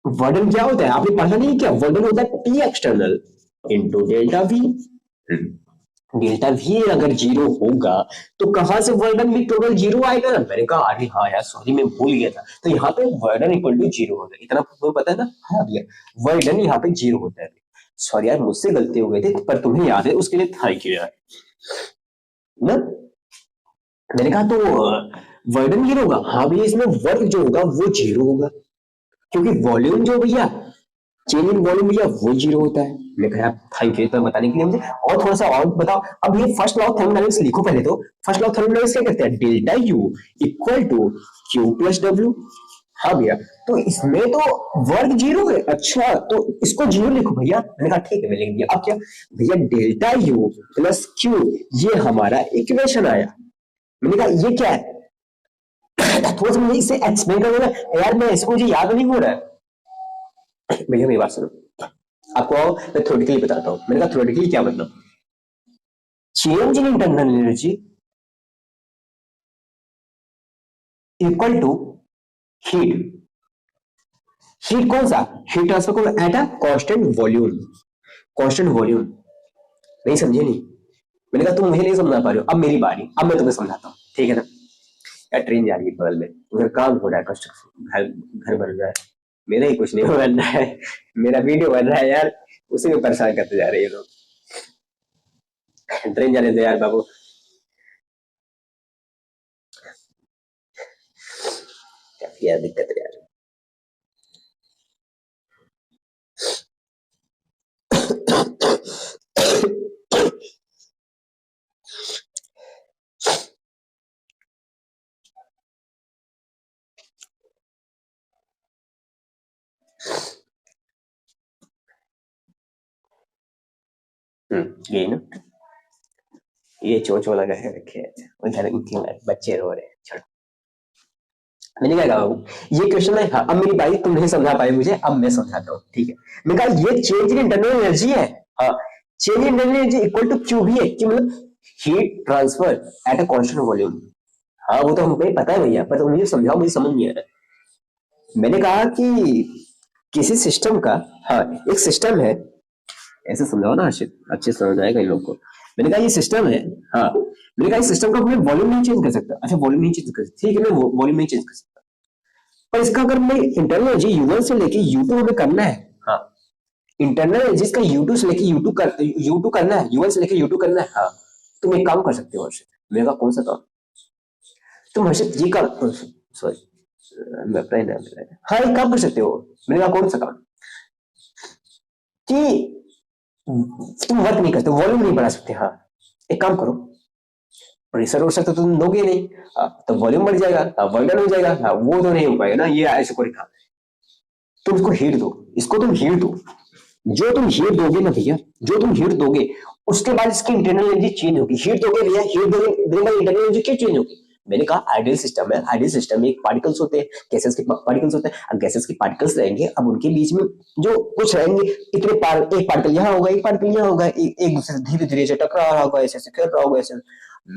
वर्डन क्या होता है आपने पढ़ा नहीं क्या? वर्डन होता है P external into delta V। Delta V अगर 0 होगा तो कहां से वर्डन भी टोटल 0 आएगा? मैंने कहा अरे हाँ यार सॉरी मैं भूल गया था, तो यहाँ पे वर्डन इक्वल टू 0 होगा। इतना तुम्हें पता है ना? हाँ भैया वर्डन यहाँ पे 0 होता है। सॉरी यार मुझसे गलती हो गई थी, पर तुम्हें याद है उसके लिए थैंक यू यार ना। मैंने कहा तो वर्डन 0 होगा। हाँ भैया इसमें वर्क जो होगा वो 0 होगा, क्योंकि वॉल्यूम जो भैया चेंज इन वॉल्यूम भैया वो 0 होता है। मैंने कहा थैंक यू तो बताने के लिए मुझे। और थोड़ा सा और बताओ। अब ये फर्स्ट लॉ ऑफ थर्मोडायनेमिक्स लिखो पहले तो। फर्स्ट लॉ ऑफ थर्मोडायनेमिक्स क्या कहते हैं? Delta you equal to Q plus W. हाँ भैया तो इसमें तो वर्ग 0 है। अच्छा तो इसको 0 लिखो भैया। मैंने कहा ठीक है मैं लिख दिया। अब क्या भैया डेल्टा यू प्लस क्यू, ये हमारा इक्वेशन आया। मैंने कहा ये क्या है? थोड़ा सा मुझे इसे एक्सप्लेन कर देना यार, मैं इसको मुझे याद नहीं हो रहा है। भैया मेरी बात सुनो, आपको आओ मैं थ्योरेटिकली बताता हूं। मैंने कहा थ्योरेटिकली क्या मतलब? Change in internal energy equal to heat. Heat कौन सा? हीट ट्रांसफर कौन at a constant volume. Constant volume नहीं समझे नहीं? मैंने कहा तुम मुझे नहीं समझा पा रहे हो, अब मेरी बारी, अब मैं तुम्हें समझाता हूँ, ठीक है ना? यार ट्रेन जा रही है बगल में, उधर काम हो रहा है, कंस्ट्रक्शन घर बन रहा है। मेरा ही कुछ नहीं बन रहा है, मेरा वीडियो बन रहा है यार, उसी में परेशान करते जा रहे हैं लोग। ट्रेन जाने दे यार बाबू। क्या दिक्कत है यार। ये ना ये चोच वाला घर रखे उधर बच्चे रो रहे हैं, छोड़ो। मैंने क्या कहा ये क्वेश्चन है। हाँ, अब मेरी बारी, तुम नहीं समझा पाए मुझे, अब मैं समझाता हूँ, ठीक है? मैंने कहा ये चेंज इन इंटरनल एनर्जी है। हाँ change in internal energy equal to Q भी है, कि मतलब heat transfer at a constant volume. हाँ वो तो हमको पता है भैया, पर मुझे समझाओ, मुझे समझ नहीं आ रहा। मैंने कहा कि किसी सिस्टम का, हाँ एक सिस्टम है, ऐसे समझाओ ना हर्षित, अच्छे समझ आएगा इन लोग को। मैंने कहा ये सिस्टम है, हाँ मैंने कहा इस सिस्टम का मैं वॉल्यूम नहीं चेंज कर सकता। अच्छा वॉल्यूम नहीं चेंज कर सकता, ठीक है मैं वॉल्यूम नहीं चेंज कर सकता, पर इसका अगर मैं इंटरनल एनर्जी U1 से लेके U2 हमें करना है। हाँ इंटरनल एनर्जी इसका U2 से लेके U2 करना है, U1 से लेके U2 करना है। हाँ तुम एक काम कर सकते हो हर्षित। मैंने कहा कौन सा काम? तुम हर्षित ये काम, सॉरी मैं अपना ही नाम ले रहा। हाँ एक काम कर सकते हो। मैंने कहा कौन सा काम? कि तुम वर्क नहीं करते, वॉल्यूम नहीं बढ़ा सकते। हाँ एक काम करो, प्रेशर हो सकता तो तुम दोगे नहीं, तो वॉल्यूम बढ़ जाएगा, वर्क डन हो जाएगा। हाँ वो तो नहीं हो पाएगा ना, ये ऐसे कोई काम। तुम इसको हीट दो, इसको तुम हीट दो। जो तुम हीट दोगे ना भैया, जो तुम हीट दोगे उसके बाद इसकी इंटरनल एनर्जी चेंज होगी। हीट दोगे भैया, हीट दोगे इंटरनल एनर्जी क्यों चेंज होगी? मैंने कहा आइडियल सिस्टम है, आइडियल सिस्टम में एक पार्टिकल्स होते हैं, गैसेस के पार्टिकल्स होते हैं। अब गैसेस के पार्टिकल्स रहेंगे, अब उनके बीच में जो कुछ रहेंगे, इतने एक पार्टिकल यहाँ होगा, एक पार्टिकल यहाँ होगा, एक दूसरे से धीरे धीरे से टकरा रहा होगा, ऐसे ऐसे कर रहा होगा, ऐसे।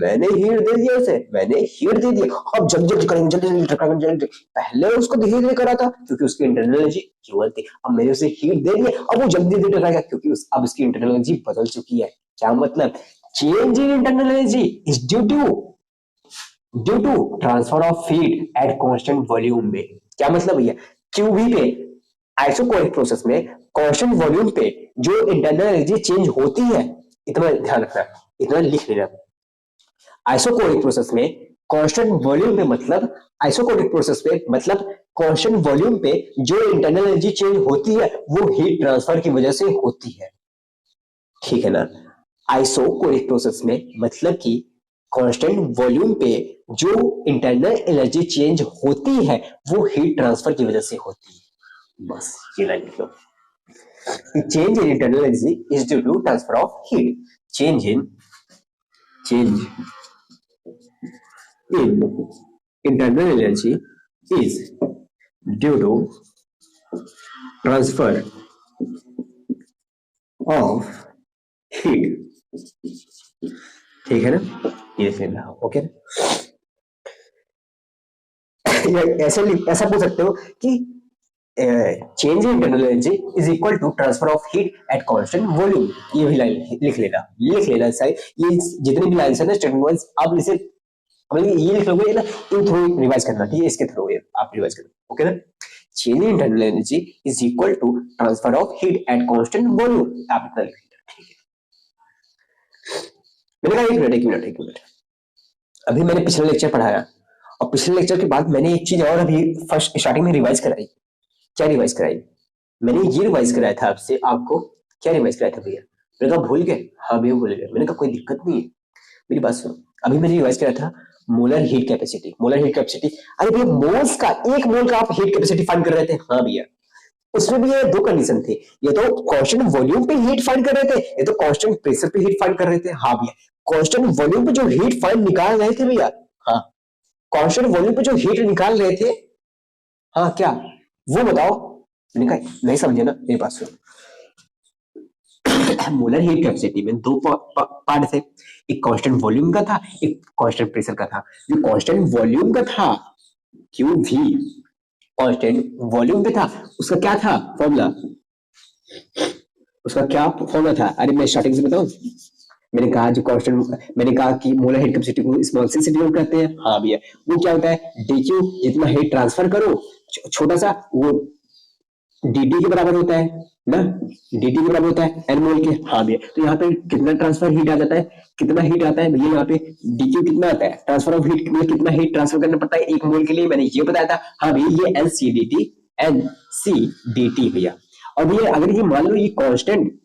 मैंने हीट दे दिया इसे, मैंने हीट दे दिया। अब जल्दी जल्दी करेंगे, जल्दी जल्दी टकराएंगे, जल्दी। पहले उसको धीरे धीरे करा था क्योंकि उसकी इंटरनल एनर्जी केवल थी। अब मैंने उसे हीट दे दिया, अब वो जल्दी जल्दी टकराएगा क्योंकि अब उसकी इंटरनल एनर्जी बदल चुकी है। क्या मतलब? Change in internal energy is due to due to transfer of heat at constant volume में। क्या मतलब भैया, क्यूबी पे आइसोकोरिक प्रोसेस में कांस्टेंट वॉल्यूम पे जो इंटरनल एनर्जी चेंज होती है, इतना ध्यान रखना, इतना लिख लेना। आइसोकोरिक प्रोसेस में कांस्टेंट वॉल्यूम पे मतलब, आइसोकोरिक प्रोसेस पे मतलब कांस्टेंट वॉल्यूम पे जो इंटरनल एनर्जी चेंज होती है वो हीट ट्रांसफर की वजह से होती है, ठीक है ना। आइसोकोरिक प्रोसेस में मतलब कि कांस्टेंट वॉल्यूम पे जो इंटरनल एनर्जी चेंज होती है वो हीट ट्रांसफर की वजह से होती है। बस ये लाइन लिख लो। Change in internal energy is due to transfer of heat. Change in internal energy is due to transfer of heat, ठीक है ना, ये फिर ओके ना। ऐसा बोल सकते हो कि change in internal energy is equal to transfer of heat at constant volume. ये भी लाइन लिख लेना साइड, ये जितनी भी लाइंस है ना स्टेटमेंट वाइज आप इसे ये लिख लोगे ना, इन थ्रू रिवाइज करना, ठीक है, इसके थ्रू आप रिवाइज करना, ओके ना। Change in internal energy is equal to transfer of heat at constant volume, आप इतना लिख लेना, ठीक है। मैंने कहा एक मिनट, अभी मैंने पिछले लेक्चर पढ़ाया और पिछले लेक्चर के बाद मैंने एक चीज और अभी फर्स्ट स्टार्टिंग में रिवाइज कराई। क्या रिवाइज कराई? मैंने ये रिवाइज कराया था आपको क्या रिवाइज कराया था भैया? मैंने कहा भूल गए? हाँ भैया भूल गए। मैंने कहा कोई दिक्कत नहीं है, मेरी बात सुनो। अभी मैंने रिवाइज कराया था मोलर हीट कैपेसिटी। अरे भैया मोल्स का, एक मोल का आप हीट कैपेसिटी फाइंड कर रहे थे? हाँ भैया। उसमें भी ये दो कंडीशन थे, ये तो कांस्टेंट वॉल्यूम पे हीट फाइंड कर रहे थे, ये तो कांस्टेंट प्रेशर पे हीट फाइंड कर रहे थे। हाँ भैया, कांस्टेंट वॉल्यूम पे जो हीट फाइंड निकाल रहे थे भैया, हाँ कांस्टेंट वॉल्यूम पे जो हीट निकाल रहे थे, हाँ क्या वो बताओ। मैंने कहा नहीं समझे ना, मेरे पास सुनो। मोलर हीट कैपेसिटी में दो पार्ट थे, एक कांस्टेंट वॉल्यूम का था, एक कांस्टेंट प्रेशर का था। जो कांस्टेंट वॉल्यूम का था क्यू वी, कांस्टेंट वॉल्यूम पे था, उसका क्या था फॉर्मूला? था? अरे मैं स्टार्टिंग से बताऊं। मैंने कहा जो कांस्टेंट, मैंने कहा कि मोलर हीट कैपेसिटी को स्मॉल सी से डिनोट करते हैं। हाँ भैया, वो क्या होता है? डीक्यू, जितना हीट ट्रांसफर करो छोटा सा, वो dt के बराबर होता है ना, dt के बराबर होता है n मोल के। हाँ भैया, तो यहाँ पे कितना ट्रांसफर हीट आ जाता है, कितना हीट आता है भैया? यहाँ पे dq कितना आता है? ट्रांसफर ऑफ हीट में कितना हीट ट्रांसफर करना पड़ता है एक मोल के लिए, मैंने ये बताया था। हाँ भैया, ये NCDT भैया। और भैया अगर ये मान लो ये कांस्टेंट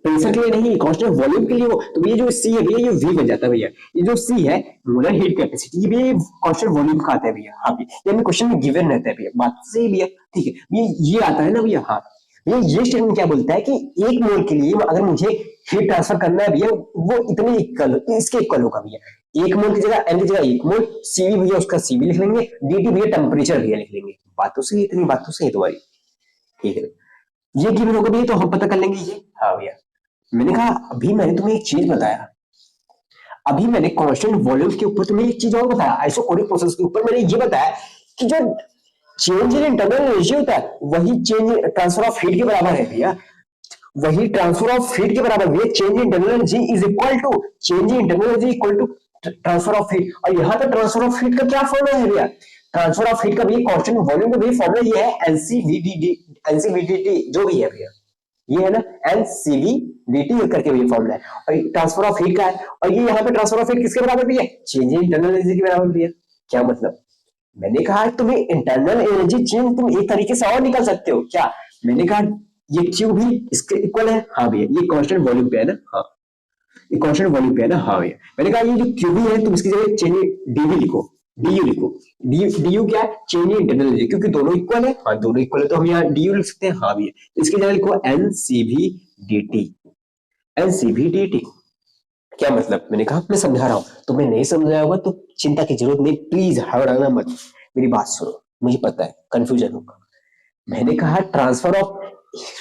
प्रेशर के लिए नहीं, कांस्टेंट वॉल्यूम के लिए हो, तो भैया जो सी है भैया ये वी बन जाता है भैया। ये जो सी है मोलर हीट कैपेसिटी, ये भैया कांस्टेंट वॉल्यूम का आता है भैया। हाँ भैया, ये हमें क्वेश्चन में गिवन रहता है भैया, बात सही भैया, ठीक है भैया, ये आता है ना भैया। हाँ भैया, ये स्टेटमेंट क्या बोलता है कि एक मोल के लिए अगर मुझे हीट ट्रांसफर करना है भैया, वो इतने इक्वल, इसके इक्वल होगा भैया। एक मोल की जगह एन की जगह एक मोल, सीवी भैया उसका सीवी लिख लेंगे, डीटी भैया टेम्परेचर भैया लिख लेंगे। बात तो सही, इतनी बात तो सही तुम्हारी, ठीक है। ये गिवन होगा भैया, तो हम पता कर लेंगे ये। हाँ भैया, मैंने कहा अभी मैंने तुम्हें एक चीज बताया, अभी मैंने कांस्टेंट वॉल्यूम के ऊपर तुम्हें एक चीज और बताया, आइसोकोरिक प्रोसेस के ऊपर मैंने ये बताया कि जो चेंज इन इंटरनल एनर्जी होता है वही चेंज ट्रांसफर ऑफ हीट के बराबर है भैया, वही ट्रांसफर ऑफ हीट के बराबर भैया। Change in internal energy is equal to, change in internal energy equal to transfer of heat. और यहाँ पे ट्रांसफर ऑफ हीट का क्या फॉर्मूला है भैया? ट्रांसफर ऑफ हीट का भी कांस्टेंट वॉल्यूम का भी फॉर्मूला ये है एनसीवीडीटी जो भी है भैया, ये है ना एनसीवीडीटी करके भी फॉर्मूला है। और ट्रांसफर ऑफ हीट का है, और ये यहाँ पे ट्रांसफर ऑफ हीट किसके बराबर भी है? चेंज इन इंटरनल एनर्जी के बराबर भी है। क्या मतलब? मैंने कहा तुम्हें इंटरनल एनर्जी चेंज तुम एक तरीके से और निकाल सकते हो क्या? मैंने कहा ये क्यू भी इसके इक्वल है। हाँ भैया, ये कांस्टेंट वॉल्यूम पे है ना, हाँ ये कांस्टेंट वॉल्यूम पे है ना। हाँ भैया, मैंने कहा ये जो क्यू भी है तुम इसकी जगह चेंज डीवी लिखो, डीयू लिखो। डीयू क्या है? चेंज इन इंटरनल एनर्जी, क्योंकि दोनों इक्वल है। हाँ दोनों इक्वल है तो हम यहाँ डीयू लिख सकते हैं। हाँ भैया, तो इसकी जगह लिखो एनसीवीडीटी, एनसीवीडीटी। क्या मतलब? मैंने कहा मैं समझा रहा हूं, तुम्हें नहीं समझाया होगा तो चिंता की जरूरत नहीं, प्लीज हड़बड़ाना मत, मेरी बात सुनो, मुझे पता है कंफ्यूजन होगा। मैंने कहा transfer of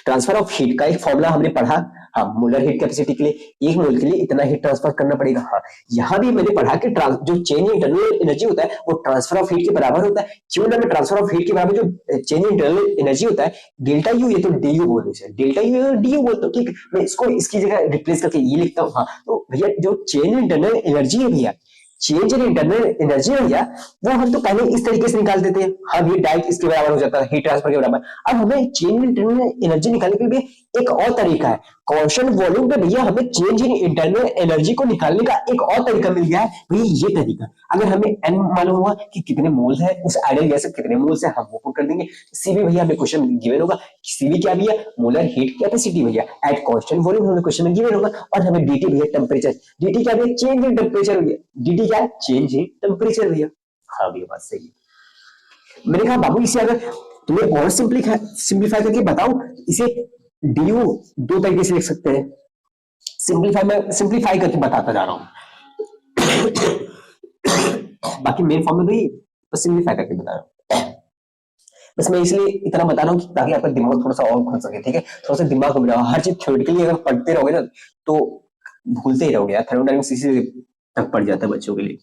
transfer of heat का एक फॉर्मूला हमने पढ़ा। हाँ, मोलर हीट कैपेसिटी के लिए 1 मोल के लिए इतना हीट ट्रांसफर करना पड़ेगा। हाँ, यहाँ भी मैंने पढ़ा कि जो चेंज इन इंटरनल एनर्जी होता है वो ट्रांसफर ऑफ हीट के बराबर होता है। क्यों ना, मैं ट्रांसफर ऑफ हीट के बराबर जो चेंज इन इंटरनल एनर्जी होता है डेल्टा यू, ये तो डी यू बोल दो, डेल्टा यू डी यू बोलते हो, ठीक है। मैं इसको इसकी जगह रिप्लेस करके ये लिखता हूँ। हाँ, तो भैया जो चेंज इन इंटरनल एनर्जी है भैया, चेंज इन इंटरनल एनर्जी भैया, वो हम तो पहले इस तरीके से निकाल देते हैं। हम ये डायरेक्ट इसके बराबर हो जाता है, हीट ट्रांसफर के बराबर। अब हमें चेंज इन इंटरनल एनर्जी निकालने के लिए एक और तरीका है। कांस्टेंट वॉल्यूम पे भैया हमें चेंज इन इंटरनल एनर्जी को निकालने का एक और तरीका मिल गया है भैया, ये तरीका। अगर हमें एन मालूम हुआ कि कितने मोल्स है उस आइडियल गैस कितने मोल्स है, हम वो पुट कर देंगे। सीवी भैया हमें क्वेश्चन में गिवन होगा, सीवी क्या भैया, मोलर हीट कैपेसिटी भैया एट कांस्टेंट वॉल्यूम, हमें क्वेश्चन में गिवन होगा। और हमें डीटी भैया टेंपरेचर, डीटी क्या भैया, चेंज इन टेंपरेचर भैया, डीटी क्या है, चेंज इन टेंपरेचर भैया। हाँ भैया बात सही है। मैंने कहा बाबू इसे अगर तुम्हें और सिंप्लीफाई करके बताओ, इसे डीयू दो तरीके से लिख सकते हैं। सिंप्लीफाई करके बताता जा रहा हूं बाकी मेन फॉर्म में तो ही बस सिंप्लीफाई करके बता रहा हूं। बस मैं इसलिए इतना बता रहा हूं कि ताकि आपका दिमाग थोड़ा सा और खुल सके, ठीक है। थोड़ा सा दिमाग को बिठाओ, हर चीज थ्योरेटिकली अगर पढ़ते रहोगे ना तो भूलते ही रहोगे यार। थर्मोडायनामिक्स इसी तक पड़ जाता है बच्चों के लिए।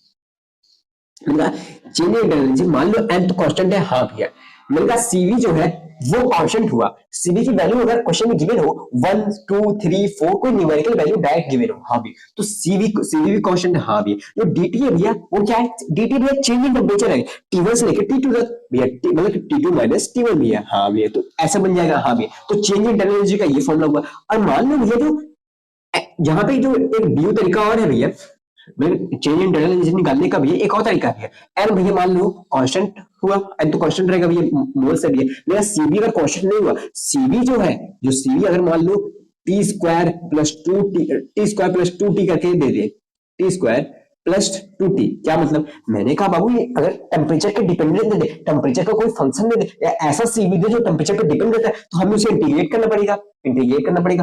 चेंज इन एनर्जी मान लो एन तो कांस्टेंट है, हाँ भैया। मैंने कहा सीवी जो है वो कांस्टेंट हुआ। सीवी की वैल्यू अगर क्वेश्चन में गिवन हो 1 2 3 4 कोई न्यूमेरिकल वैल्यू डायरेक्ट गिवन हो, हाँ भी, तो सीवी भी कांस्टेंट है, हाँ भी। जो डीटी है भैया वो क्या है, डीटी भैया चेंज इन टेंपरेचर है, T1 से लेकर T2 तक भैया, मतलब T2 माइनस T1 भैया, हाँ भैया। तो ऐसा बन जाएगा, हाँ भैया। तो चेंज इन एनर्जी का ये फॉर्मूला हुआ। और मान लो भैया जो यहाँ पे जो एक ड्यू तरीका और है भैया, चेंज इन इंटरनल एनर्जी निकालने का भी एक और तरीका है। एन भैया मान लो कांस्टेंट हुआ, एन तो कांस्टेंट रहेगा भैया मोल से भी, मेरा सीबी अगर कांस्टेंट नहीं हुआ, सीबी जो है, जो सीबी अगर मान लो टी स्क्वायर प्लस 2t करके दे दे, टी स्क्वायर प्लस 2t, क्या मतलब, मैंने कहा बाबू ये अगर टेम्परेचर के डिपेंडेंट दे दे, टेम्परेचर का कोई फंक्शन दे दे, या ऐसा सीबी दे जो टेम्परेचर पे डिपेंड करता है, तो हमें उसे इंटीग्रेट करना पड़ेगा,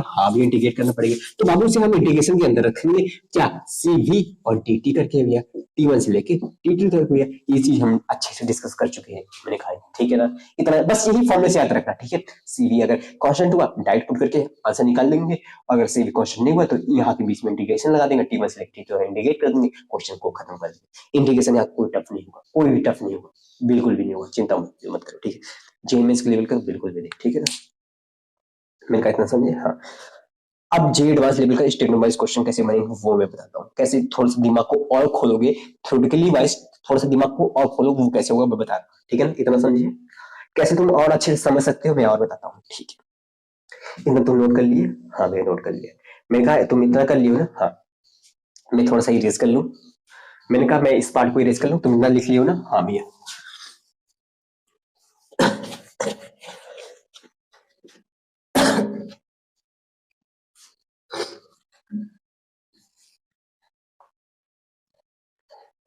हाँ भी इंटीग्रेट करना पड़ेगा। तो बाबू से हम इंटीग्रेशन के अंदर रखेंगे क्या, सीवी और dt करके भैया, T1 से लेके T2 तक भैया। ये चीज हम अच्छे से डिस्कस कर चुके हैं, मैंने कहा, ठीक है ना। इतना बस यही फॉर्मूले से याद रखना, ठीक है। सीवी अगर कांस्टेंट हुआ डायरेक्ट पुट करके आंसर निकाल लेंगे, अगर सीवी कांस्टेंट नहीं हुआ तो यहाँ के बीच में इंटीग्रेशन लगा देंगे, T1 से लेके T2 इंटीग्रेट कर देंगे, क्वेश्चन को खत्म कर देंगे। इंटीग्रेशन यहाँ कोई टफ नहीं होगा, कोई भी टफ नहीं होगा, बिल्कुल भी नहीं होगा, चिंता मत करो, ठीक है। जेएमएस के लेवल का बिल्कुल भी नहीं, ठीक है ना। मैंने कहा इतना समझे, हाँ। अब जे एडवांस लेवल का स्टेटमेंट वाइज क्वेश्चन कैसे बनेंगे वो मैं बताता हूँ। कैसे थोड़ा सा दिमाग को और खोलोगे, थ्योरेटिकली वाइज थोड़ा सा दिमाग को और खोलो, वो कैसे होगा मैं बता रहा हूँ, ठीक है ना। इतना समझिए, कैसे तुम और अच्छे से समझ सकते हो मैं और बताता हूँ, ठीक है। इतना तुम नोट कर लिए, हाँ मैं नोट कर लिया। मैंने कहा तुम इतना कर लियो ना, हाँ मैं थोड़ा सा इरेज कर लूँ। मैंने कहा मैं इस पार्ट को इरेज कर लूँ, तुम इतना लिख लियो ना, हाँ भैया।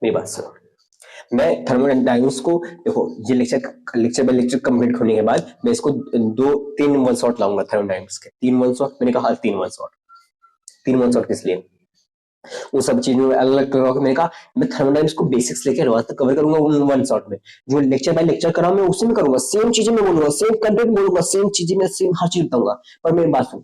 मेरी बात सुनो, मैं थर्मोडायनामिक्स को देखो, ये लेक्चर बाय लेक्चर कंप्लीट होने के बाद मैं इसको 2-3 वन शॉट लाऊंगा थर्मोडायनामिक्स के, 3 वन शॉट। मैंने कहा 3 वन शॉट, 3 वन शॉट किस लिए, वो सब चीजों में अलग अलग करूंगा। मैंने कहा मैं थर्मोडायनामिक्स को बेसिक्स लेके एडवांस तक कवर करूंगा वन शॉट में। जो लेक्चर बाय लेक्चर कर रहा हूं मैं उसी में करूंगा, सेम चीजें मैं बोलूंगा, सेम कंटेंट बोलूंगा, सेम चीजें मैं सेम हर चीज बताऊंगा। पर मेरी बात सुन,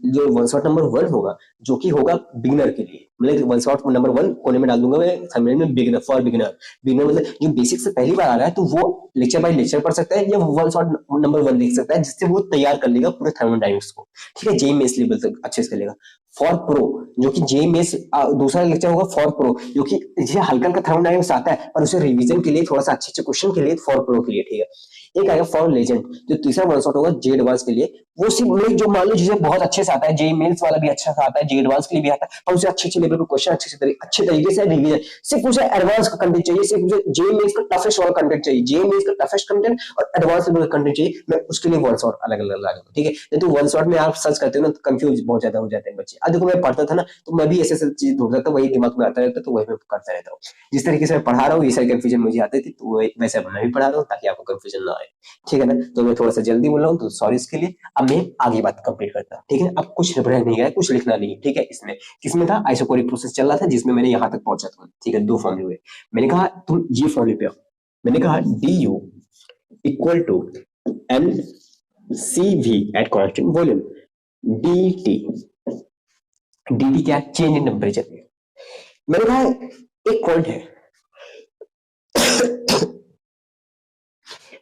जो वन शॉट नंबर 1 होगा, जो कि होगा बिगिनर के लिए, मतलब वन शॉट नंबर 1 कोने में डाल दूंगा मैं थंबनेल में, बिगिनर फॉर बिगिनर। बिगिनर मतलब जो बेसिक से पहली बार आ रहा है तो वो लेक्चर बाय लेक्चर पढ़ सकता है, या वन शॉट नंबर 1 देख सकता है, जिससे वो तैयार कर लेगा पूरे थर्मोडायनामिक्स को, ठीक है। जेईई मेंस लेवल तक अच्छे से कर लेगा। फॉर प्रो जो कि जेईई मेंस दूसरा लेक्चर होगा फॉर प्रो, जो कि हल्का हल्का थर्मोडायनामिक्स आता है पर उसे रिवीजन के लिए थोड़ा सा अच्छे क्वेश्चन के लिए फॉर प्रो के लिए, ठीक है। एक आएगा फॉर लेजेंड, जो तीसरा वन शॉट होगा जे एडवांस के लिए। वो सिर्फ जो मान लो जिसे बहुत अच्छे से आता है, जेईई मेंस वाला भी अच्छा से आता है, जे एडवांस के लिए भी आता है, पर उसे अच्छे लेवल पे क्वेश्चन अच्छे तरीके से रिवीजन, सिर्फ उसे एडवांस का कंटेंट चाहिए, सिर्फ उसे जेईई मेंस का टफेस्ट वाला कंटेंट चाहिए, जेईई मेंस का टफेस्ट कंटेंट और एडवांस लेवल का कंटेंट चाहिए, मैं उसके लिए वन शॉट अलग अलग ला दूंगा, ठीक है। नहीं तो वन शॉट में आप सर्च करते हो ना तो कंफ्यूज बहुत ज्यादा हो जाते हैं बच्चे। अब देखो मैं पढ़ता था ना तो मैं भी ऐसे चीज ढूंढता था, वही दिमाग में आता रहता, तो वही मैं करता रहता हूँ। जिस तरीके से मैं पढ़ा रहा हूँ ये सारी कंफ्यूजन मुझे आती थी, तो वैसे मैं भी पढ़ा रहा हूँ ताकि आपको कंफ्यूजन ना आए, ठीक है ना। तो मैं थोड़ा सा जल्दी बोल रहा हूँ तो सॉरी इसके लिए। अब मैं आगे बात कंप्लीट करता हूँ, ठीक है। अब कुछ रह नहीं गया, कुछ लिखना नहीं, ठीक है। इसमें किसमें था, आइसोकोरिक प्रोसेस चल रहा था जिसमें मैंने यहाँ तक पहुंचा था, ठीक है। 2 फॉर्मूले हुए, मैंने कहा तुम ये फॉर्मूले पे आओ। मैंने कहा d u equal to n CV at constant volume, DT, DT क्या है? Change in temperature. मैंने कहा एक पॉइंट है,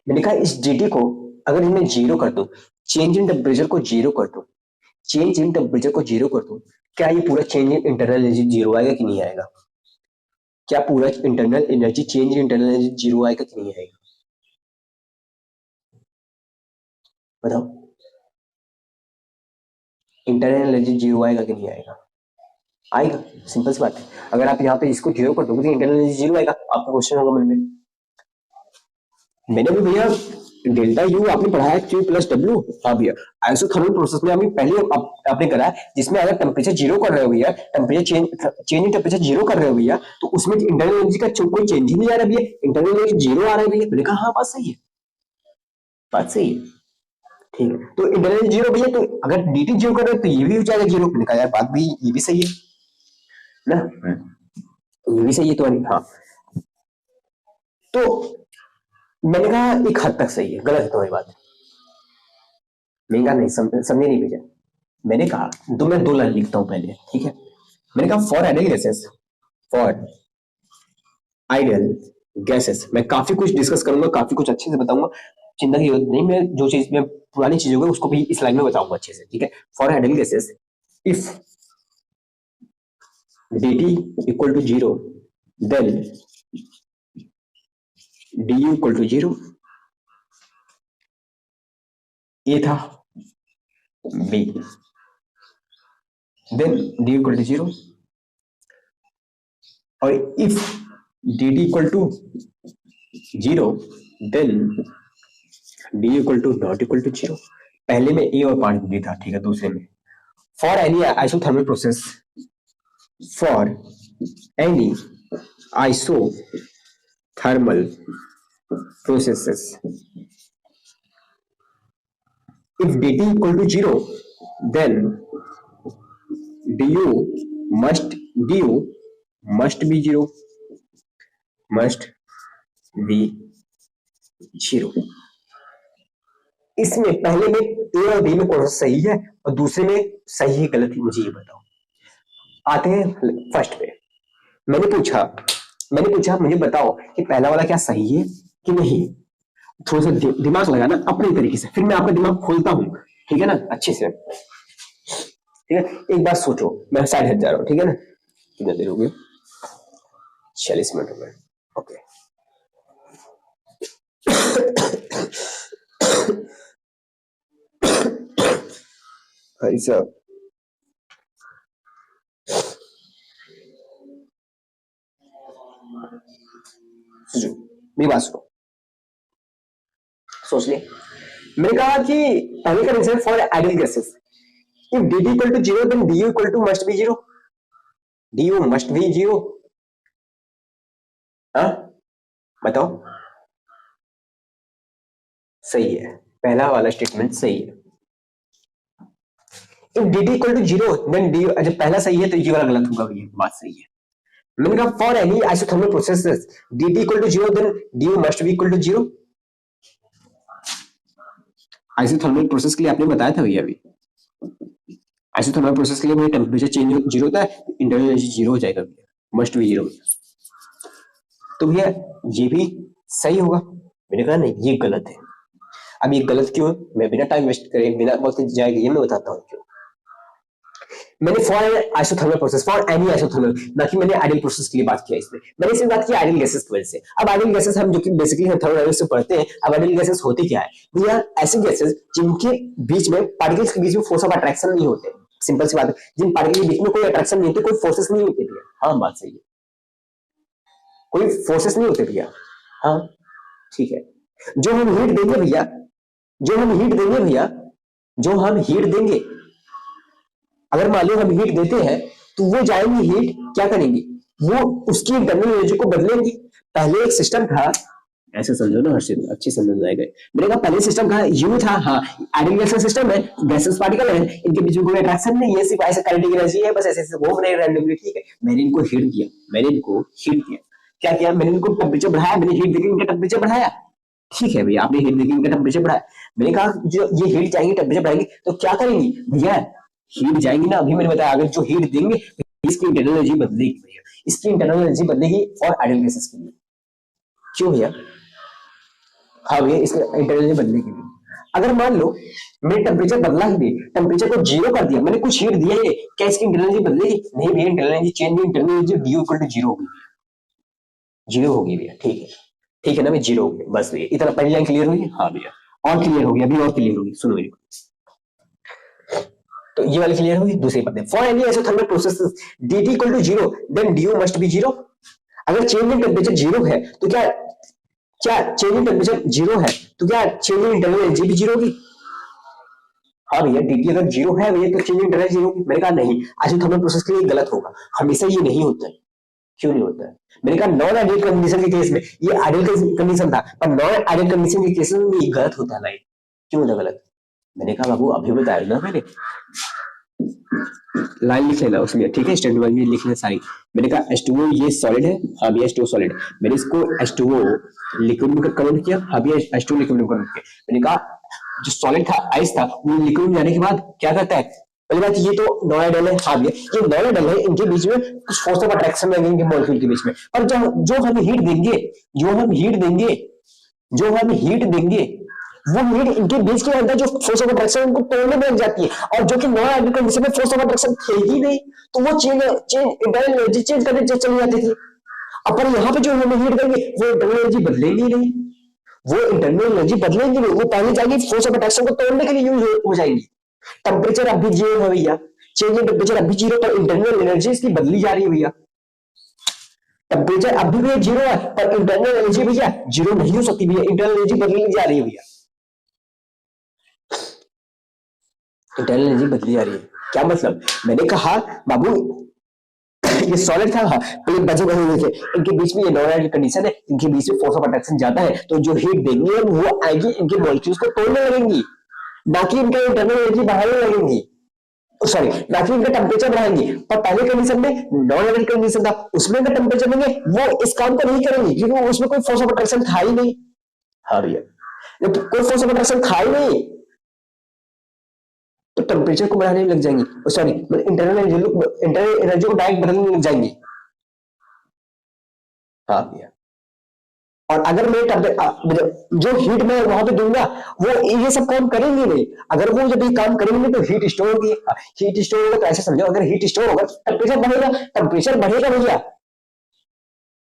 मैंने कहा इस DT को अगर मैं जीरो कर दूं, चेंज इन टेम्परेचर को जीरो कर दूं, चेंज इन टेम्परेचर को जीरो कर दूं, क्या ये पूरा change in internal energy zero आएगा कि नहीं आएगा? क्या पूरा internal energy change in internal energy zero आएगा कि नहीं आएगा? बताओ, इंटरनल एनर्जी जीरो आएगा कि नहीं आएगा? आएगा, सिंपल सी बात है। अगर आप यहाँ पे इसको जीरो कर दोगे तो इंटरनल एनर्जी जीरो आएगा। आपका क्वेश्चन होगा मन में, मैंने भी भैया डेल्टा यू आपने पढ़ा है क्यू प्लस डब्ल्यू। हाँ भैया, आइसोथर्मल प्रोसेस में आपने पहले आपने करा है, जिसमें अगर टेम्परेचर जीरो कर रहे हो भैया, temperature change in temperature zero कर रहे हो भैया, तो उसमें इंटरनल एनर्जी का कोई चेंज ही नहीं आ रहा भैया, इंटरनल एनर्जी जीरो आ रहा है भैया। मैंने कहा हाँ बात सही है, बात सही है, ठीक है। तो इंटरनल जीरो भैया, तो अगर dt जीरो कर रहे हो तो ये भी हो जाएगा जीरो। मैंने कहा यार बात भी ये भी सही है ना, ये भी सही है। तो हाँ, तो मैंने कहा एक हद तक सही है, गलत है तुम्हारी बात। मैंने कहा नहीं, समझे नहीं भैया। मैंने कहा मैं दो लाइन लिखता हूं पहले, ठीक है। मैंने कहा for ideal gases, for ideal gases, मैं काफी कुछ डिस्कस करूंगा, काफी कुछ अच्छे से बताऊंगा, चिंता की जरूरत नहीं। मैं जो चीज में पुरानी चीज होगी उसको भी इस लाइन में बताऊंगा अच्छे से, ठीक है। For ideal gases, if dt equal to zero, then du equal to zero. A था B, then du equal to zero, और if dt equal to zero, then du equal to not equal to zero. पहले में ए और पार्ट बी था, ठीक है। दूसरे में for any isothermal process, for any isothermal processes, if dt equal to zero, then du must be zero, must be zero। इसमें पहले में ए और बी में कौन सा सही है और दूसरे में सही है गलत है, मुझे ये बताओ। आते हैं फर्स्ट पे। मैंने पूछा मुझे बताओ कि पहला वाला क्या सही है कि नहीं। थोड़ा सा दिमाग लगाना अपने तरीके से, फिर मैं आपका दिमाग खोलता हूं, ठीक है ना, अच्छे से, ठीक है। एक बात सोचो, मैं साइड हट जा रहा हूं, ठीक है ना। कितना देर हो गई? 40 मिनट हो गए, ओके। भाई साहब, मेरी बात सुनो, सोच ले। मैंने कहा कि पहले का answer for ideal gases, if dt equal to zero, then du equal to must be zero, du must be zero. हाँ बताओ, सही है, पहला वाला स्टेटमेंट सही है। If dt equal to zero, then du, जब पहला सही है तो ये वाला गलत होगा भैया, बात सही है। मैंने कहा for any isothermal processes, dt equal to zero, then du must be equal to zero. Isothermal process के लिए आपने बताया था भैया, अभी आइसोथर्मल प्रोसेस के लिए भैया टेम्परेचर चेंज जीरो होता है, इंटरनल एनर्जी जीरो हो जाएगा भैया, मस्ट बी जीरो। तो भैया ये भी सही होगा। मैंने कहा नहीं, ये गलत है। अब ये गलत क्यों है, मैं बिना टाइम वेस्ट करे, बिना वक्त जाएगा, ये मैं बताता हूँ क्यों। मैंने for isothermal process, for any isothermal, ना कि मैंने आइडियल प्रोसेस के लिए बात किया इसमें। मैंने इसमें बात की आइडियल गैसेस की वजह से। अब आइडियल गैसेस हम जो कि बेसिकली हम थर्मोडायनामिक्स से पढ़ते हैं। अब आइडियल गैसेस होती क्या है भैया? ऐसी गैसेस जिनके बीच में, पार्टिकल्स के बीच में फोर्स ऑफ अट्रैक्शन नहीं होते। सिंपल सी बात है, जिन पार्टिकल के बीच में कोई अट्रैक्शन नहीं होती, कोई फोर्सेस नहीं होते भैया। हाँ बात सही है, कोई फोर्सेस नहीं होते भैया। हाँ ठीक है। जो हम हीट देंगे भैया, जो हम हीट देंगे, अगर मान लो हम हीट देते हैं तो वो जाएंगी हीट, क्या करेंगी, वो उसकी इंटरनल एनर्जी को बदलेंगी। पहले एक सिस्टम था, ऐसे समझो ना हर्षित, अच्छी समझ आएगा। मैंने कहा पहले सिस्टम था यू था, हाँ आइडियल गैसेस सिस्टम है, गैसेस पार्टिकल है, इनके बीच में कोई अट्रैक्शन नहीं है, सिर्फ ऐसे काइनेटिक एनर्जी है, बस ऐसे ऐसे घूम रहे हैं रैंडमली, ठीक है। मैंने इनको हीट दिया, क्या किया, मैंने इनको टेम्परेचर बढ़ाया, मैंने हीट देकर इनका टेम्परेचर बढ़ाया, ठीक है भैया, आपने हीट देकर इनका टेम्परेचर बढ़ाया। मैंने कहा जो ये हीट जाएंगी टेम्परेचर बढ़ाएंगे तो क्या करेंगी भैया, हीट जाएंगी ना, अभी मैंने बताया अगर जो हीट देंगे इसकी इंटरनल एनर्जी बदलेगी भैया, इसकी इंटरनल एनर्जी बदलेगी और आइडियल गैसेस के लिए। क्यों भैया? हाँ भैया, इसकी इंटरनल एनर्जी बदलने के लिए। अगर मान लो मैंने टेम्परेचर बदला ही नहीं, टेम्परेचर को जीरो कर दिया, मैंने कुछ हीट दिया ही, क्या इसकी इंटरनल एनर्जी बदलेगी? नहीं भैया, इंटरनल एनर्जी चेंज नहीं, internal energy d equal to zero होगी, जीरो होगी भैया। ठीक है ना भाई, जीरो होगी। बस भैया इतना पहली लाइन क्लियर हुई? हाँ भैया, और क्लियर होगी, अभी और क्लियर होगी, सुनो मेरी। तो ये वाली क्लियर होगी। दूसरी बात है, for any isothermal processes dt equal to zero then du must be zero. अगर चेंज इन टेम्परेचर जीरो है तो क्या चेंज इन टेम्परेचर जीरो है तो क्या चेंज इन इंटरनल एनर्जी भी जीरो होगी? हाँ भैया, dt अगर जीरो है भैया तो चेंज इन इंटरनल जीरो होगी। मैंने कहा नहीं, आइसोथर्मल प्रोसेस के लिए गलत होगा, हमेशा ये नहीं होता है। क्यों नहीं होता है? मैंने कहा नॉन आइडियल कंडीशन के केस में, ये आइडियल कंडीशन था, पर नॉन आइडियल कंडीशन के केस में ये गलत होता है। क्यों होता गलत? मैंने कहा बाबू अभी बताया ना मैंने, लाइन लिख लेना उसमें, ठीक है, स्टेटमेंट में लिख लेना सारी। मैंने कहा H2O ये सॉलिड है, हाँ भैया H2O सॉलिड, मैंने इसको H2O लिक्विड में कन्वर्ट किया, हाँ भैया H2O लिक्विड में कन्वर्ट किया। मैंने कहा जो सॉलिड था, आइस था, वो लिक्विड में जाने के बाद क्या करता है? पहली बात ये तो नॉन आइडियल है, हाँ भैया ये नॉन आइडियल है, इनके बीच में कुछ फोर्स ऑफ अट्रैक्शन लगेंगे मॉलिक्यूल के बीच में, और जो हम हीट देंगे, जो हम हीट देंगे वो हीट इनके बीच के अंदर जो फोर्स ऑफ अट्रैक्शन उनको तोड़ने में लग जाती है, और जो कि नॉन आइडियल कंडीशन में फोर्स ऑफ अट्रैक्शन थे ही नहीं, तो वो इंटरनल एनर्जी चेंज करने चली जाती थी। अब पर यहाँ पे जो हम हीट देंगे वो इंटरनल एनर्जी बदलेंगी नहीं, वो पहले जाएगी फोर्स ऑफ अट्रैक्शन को तोड़ने के लिए यूज हो जाएंगी। टेम्परेचर अभी जीरो है भैया, चेंज इन टेम्परेचर अभी जीरो, पर इंटरनल एनर्जी इसकी बदली जा रही है भैया। टेम्परेचर अभी भी जीरो है पर इंटरनल एनर्जी भैया जीरो नहीं हो सकती भैया, इंटरनल एनर्जी बदली जा रही है भैया, इंटरनल एनर्जी बदली जा रही है। क्या मतलब? मैंने कहा बाबू ये सॉलिड था, हाँ पहले बचे देखे, इनके बीच में ये नॉन आइडियल कंडीशन है, इनके बीच में फोर्स ऑफ अट्रैक्शन ज्यादा है, तो जो हीट देंगे वो आएगी इनके मॉलिक्यूल्स को तोड़ने लगेंगी, ना कि इनका इंटरनल एनर्जी बढ़ाने लगेंगी, सॉरी ना कि इनका टेम्परेचर बढ़ाएंगे। पर पहले कंडीशन में नॉन आइडियल कंडीशन था, उसमें का टेम्परेचर देंगे वो इस काम को नहीं करेंगे क्योंकि उसमें कोई फोर्स ऑफ अट्रैक्शन था ही नहीं। हाँ भैया, कोई फोर्स ऑफ अट्रैक्शन था ही नहीं, तो टेम्परेचर को बढ़ाने लग जाएंगी, सॉरी इंटरनल एनर्जी को डायरेक्ट बदलने लग जाएंगी। हाँ भैया, और अगर मैं जो हीट में वहां पे दूंगा वो ये सब काम करेंगे नहीं, अगर वो जब ये काम करेंगे तो हीट स्टोर होगी, हीट स्टोर होगा तो ऐसे समझो अगर हीट स्टोर होगा टेम्परेचर बढ़ेगा, भैया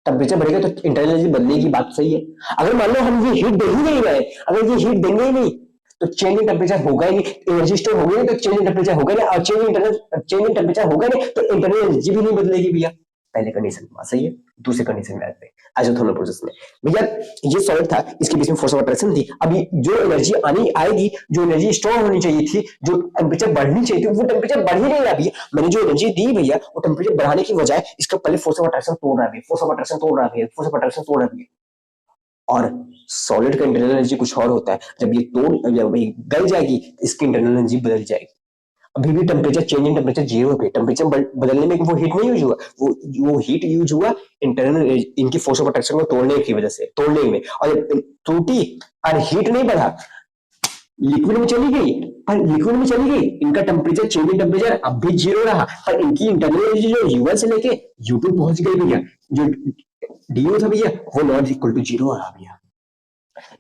टेम्परेचर बढ़ेगा तो इंटरनल एनर्जी बदलेगी, बात सही है। अगर मान लो हम ये हीट दे ही नहीं रहे, अगर ये हीट देंगे ही नहीं तो चेंज इन टेम्परेचर होगा ही नहीं, एनर्जी स्टोर होगी नहीं तो चेंज इन टेम्परेचर होगा नहीं, और चेंज इन टेम्परेचर होगा नहीं तो इंटरनल एनर्जी भी नहीं बदलेगी भैया। पहले कंडीशन बात सही है। दूसरे कंडीशन में आते हैं आइसोथर्मल प्रोसेस में, भैया ये सॉलिड था, इसके बीच में फोर्स ऑफ अट्रैक्शन थी, अभी जो एनर्जी आएगी, जो एनर्जी स्टोर होनी चाहिए थी, जो टेम्परेचर बढ़नी चाहिए थी, वो टेम्परेचर बढ़ ही नहीं रहा भैया। मैंने जो एनर्जी दी भैया वो टेम्परेचर बढ़ाने की बजाय इसका पहले फोर्स ऑफ अट्रैक्शन तोड़ रहा है, फोर्स ऑफ अट्रैक्शन तोड़ रहा है। और सॉलिड का इंटरनल एनर्जी कुछ और होता है, जब ये गल जाएगी इसकी इंटरनल एनर्जी बदल जाएगी। अभी भी temperature change in temperature zero पे, टेम्परेचर बदलने में वो हीट नहीं यूज हुआ, वो हीट यूज हुआ इंटरनल इनकी फोर्स ऑफ अट्रैक्शन को तोड़ने की वजह से, तोड़ने में, और टूटी और हीट नहीं बढ़ा, लिक्विड में चली गई, इनका टेम्परेचर चेंज इन टेम्परेचर अब भी जीरो रहा, पर इनकी इंटरनल एनर्जी जो U1 से लेके U2 पहुंच गई भैया, जो DO था भैया वो नॉट इक्वल टू जीरो रहा भैया।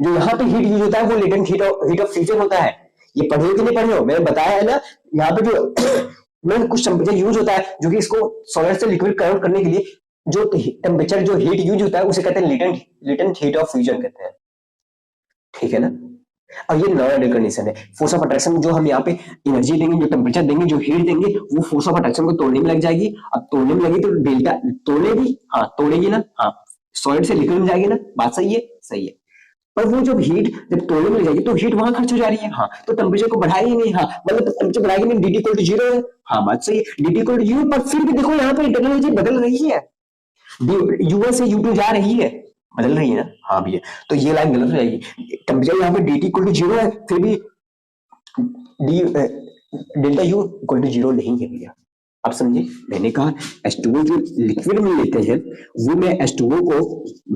जो यहाँ पे हीट यूज होता है वो लेटेंट हीट ऑफ फ्यूजन होता है, ये पढ़े हो कि नहीं पढ़े हो, मैंने बताया है ना। यहाँ पे जो मैं कुछ टेम्परेचर यूज होता है जो कि इसको सॉलिड से लिक्विड कन्वर्ट करने के लिए जो टेम्परेचर जो हीट यूज होता है उसे कहते हैं लेटेंट हीट ऑफ फ्यूजन कहते हैं, ठीक है ना। और ये नॉन आइडियल कंडीशन है, फोर्स ऑफ अट्रैक्शन जो हम यहाँ पे एनर्जी देंगे, जो टेम्परेचर देंगे, जो हीट देंगे, वो फोर्स ऑफ अट्रैक्शन को तोड़ने में लग जाएगी। अब तोड़ने में लगी तो डेल्टा तोड़ेगी, हाँ तोड़ेगी ना, हाँ सॉलिड से लिक्विड में जाएगी ना, बात सही है। पर वो जब हीट जब तोड़ने में लग जाएगी तो हीट वहां खर्च हो जा रही है, हाँ तो टेम्परेचर को बढ़ाएगी नहीं, हाँ मतलब टेम्परेचर बढ़ाएगी नहीं, dt इक्वल टू जीरो है, हाँ बात सही है, dt इक्वल टू जीरो, पर फिर भी देखो यहाँ पे इंटरनल एनर्जी बदल रही है, U1 से U2 जा रही है, बदल रही है ना, हाँ भैया, तो ये लाइन गलत हो जाएगी। टेम्परेचर यहाँ पे dt इक्वल टू जीरो है, फिर भी delta U equal to zero नहीं है भैया, आप समझे, मैंने कहा H2O जो लिक्विड में लेते हैं वो मैं H2O को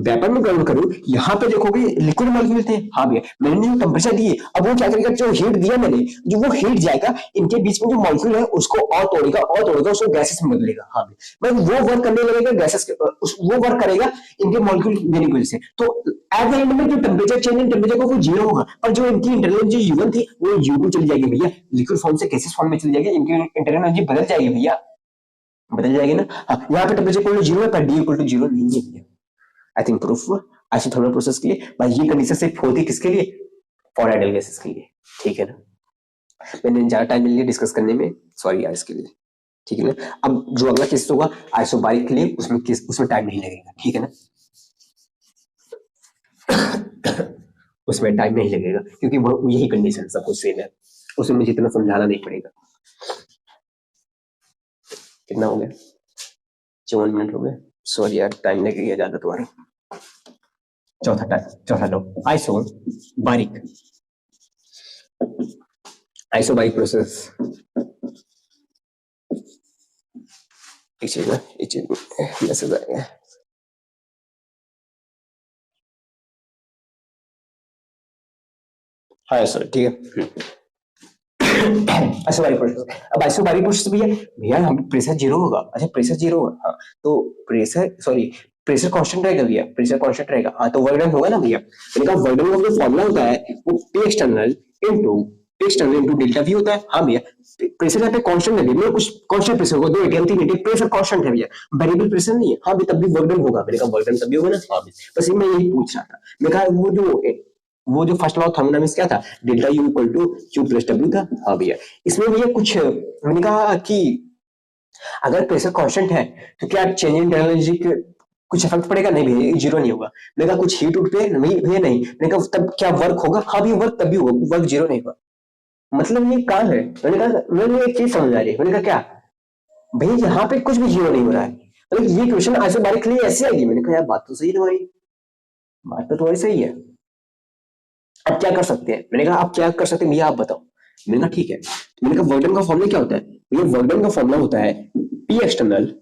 वेपर में कन्वर्ट करूं, यहाँ पे देखोगे लिक्विड मॉलिक्यूल थे, हाँ भैया मैंने जो टेम्परेचर दिए, अब वो क्या करेगा, जो हीट दिया मैंने, जो वो हीट जाएगा इनके बीच में जो मॉलिक्यूल है उसको और तोड़ेगा उसको गैसेस में बदलेगा, हाँ भैया मैं वो वर्क करने लगेगा गैसेस वो वर्क करेगा इनके मॉलिक्यूल देने की वजह से, तो एट द एंड में जो टेम्परेचर चेंज इन टेम्परेचर को वो जीरो होगा, पर जो इनकी इंटरनल एनर्जी U1 थी वो U2 चली जाएगी भैया, लिक्विड फॉर्म से गैसेस फॉर्म में चली जाएगी, इनकी इंटरनल एनर्जी बदल जाएगी भैया, बदल जाएगी ना। हाँ यहाँ पे टेम्परेचर इक्वल टू जीरो है पर डी इक्वल टू जीरो नहीं है भैया। आई थिंक प्रूफ हुआ आइसोथर्मल प्रोसेस के लिए भाई, ये कंडीशन सिर्फ होती किसके लिए, फॉर आइडियल गैसेस के लिए, ठीक है ना। मैंने ज्यादा टाइम मिल लिया डिस्कस करने में, सॉरी यार इसके लिए, ठीक है ना। अब जो अगला केस होगा आइसोबारिक के लिए, उसमें टाइम नहीं लगेगा, ठीक है ना उसमें टाइम नहीं लगेगा क्योंकि वो यही कंडीशन सब कुछ सेम है, उसमें मुझे इतना समझाना नहीं पड़ेगा। कितना हो गया, 54 मिनट हो गए, सॉरी यार टाइम लग गया ज्यादा तुम्हारा। चौथा लो आइसोबारिक प्रोसेस, एक चीज मैसेज आएगा, हाँ सर ठीक है। आइसोबारिक प्रोसेस, अब आइसोबारिक प्रोसेस भैया हम प्रेशर जीरो होगा, अच्छा प्रेशर जीरो होगा, हाँ तो प्रेशर कांस्टेंट रहेगा भैया, प्रेशर कांस्टेंट रहेगा, हाँ तो वर्क डन होगा ना भैया। मैंने कहा वर्क डन का जो फॉर्मूला होता है वो P external into delta V होता है, हाँ भैया प्रेशर यहाँ पे कांस्टेंट है भैया, कुछ कांस्टेंट प्रेशर होगा, 2 ATM 3 ATM प्रेशर कांस्टेंट है भैया, वेरिएबल प्रेशर नहीं है, हाँ भैया तब भी वर्क डन होगा। मैंने कहा वर्क डन तब भी होगा ना, हाँ बस मैं यही पूछ रहा था। मैं कहा वो जो फर्स्ट लॉ थर्मोडायनामिक्स क्या था, delta U equal to Q plus W था, हाँ भैया इसमें भैया कुछ मैंने कहा कि अगर प्रेशर कांस्टेंट है तो क्या चेंज इन इंटरनल एनर्जी कुछ इफेक्ट पड़ेगा, नहीं भैया जीरो नहीं होगा। मैंने कहा कुछ हीट उठ पे नहीं भैया नहीं, मैंने कहा तब क्या वर्क होगा, हाँ भैया वर्क तब भी होगा, वर्क जीरो नहीं होगा। मतलब ये कहाँ है, मैंने कहा मैंने एक चीज समझ आ रही है, मैंने कहा क्या भैया यहाँ पे कुछ भी जीरो नहीं हो रहा है, मतलब ये क्वेश्चन आइसोबारिक के लिए ऐसे आएगी। मैंने कहा यार बात तो सही है तुम्हारी, बात तो तुम्हारी सही है, अब क्या कर सकते हैं, मैंने कहा आप क्या कर सकते हैं भैया आप बताओ। मैंने कहा ठीक है, मैंने कहा वर्क डन का फॉर्मूला क्या होता है भैया, वर्क डन का फॉर्मूला होता है P एक्सटर्नल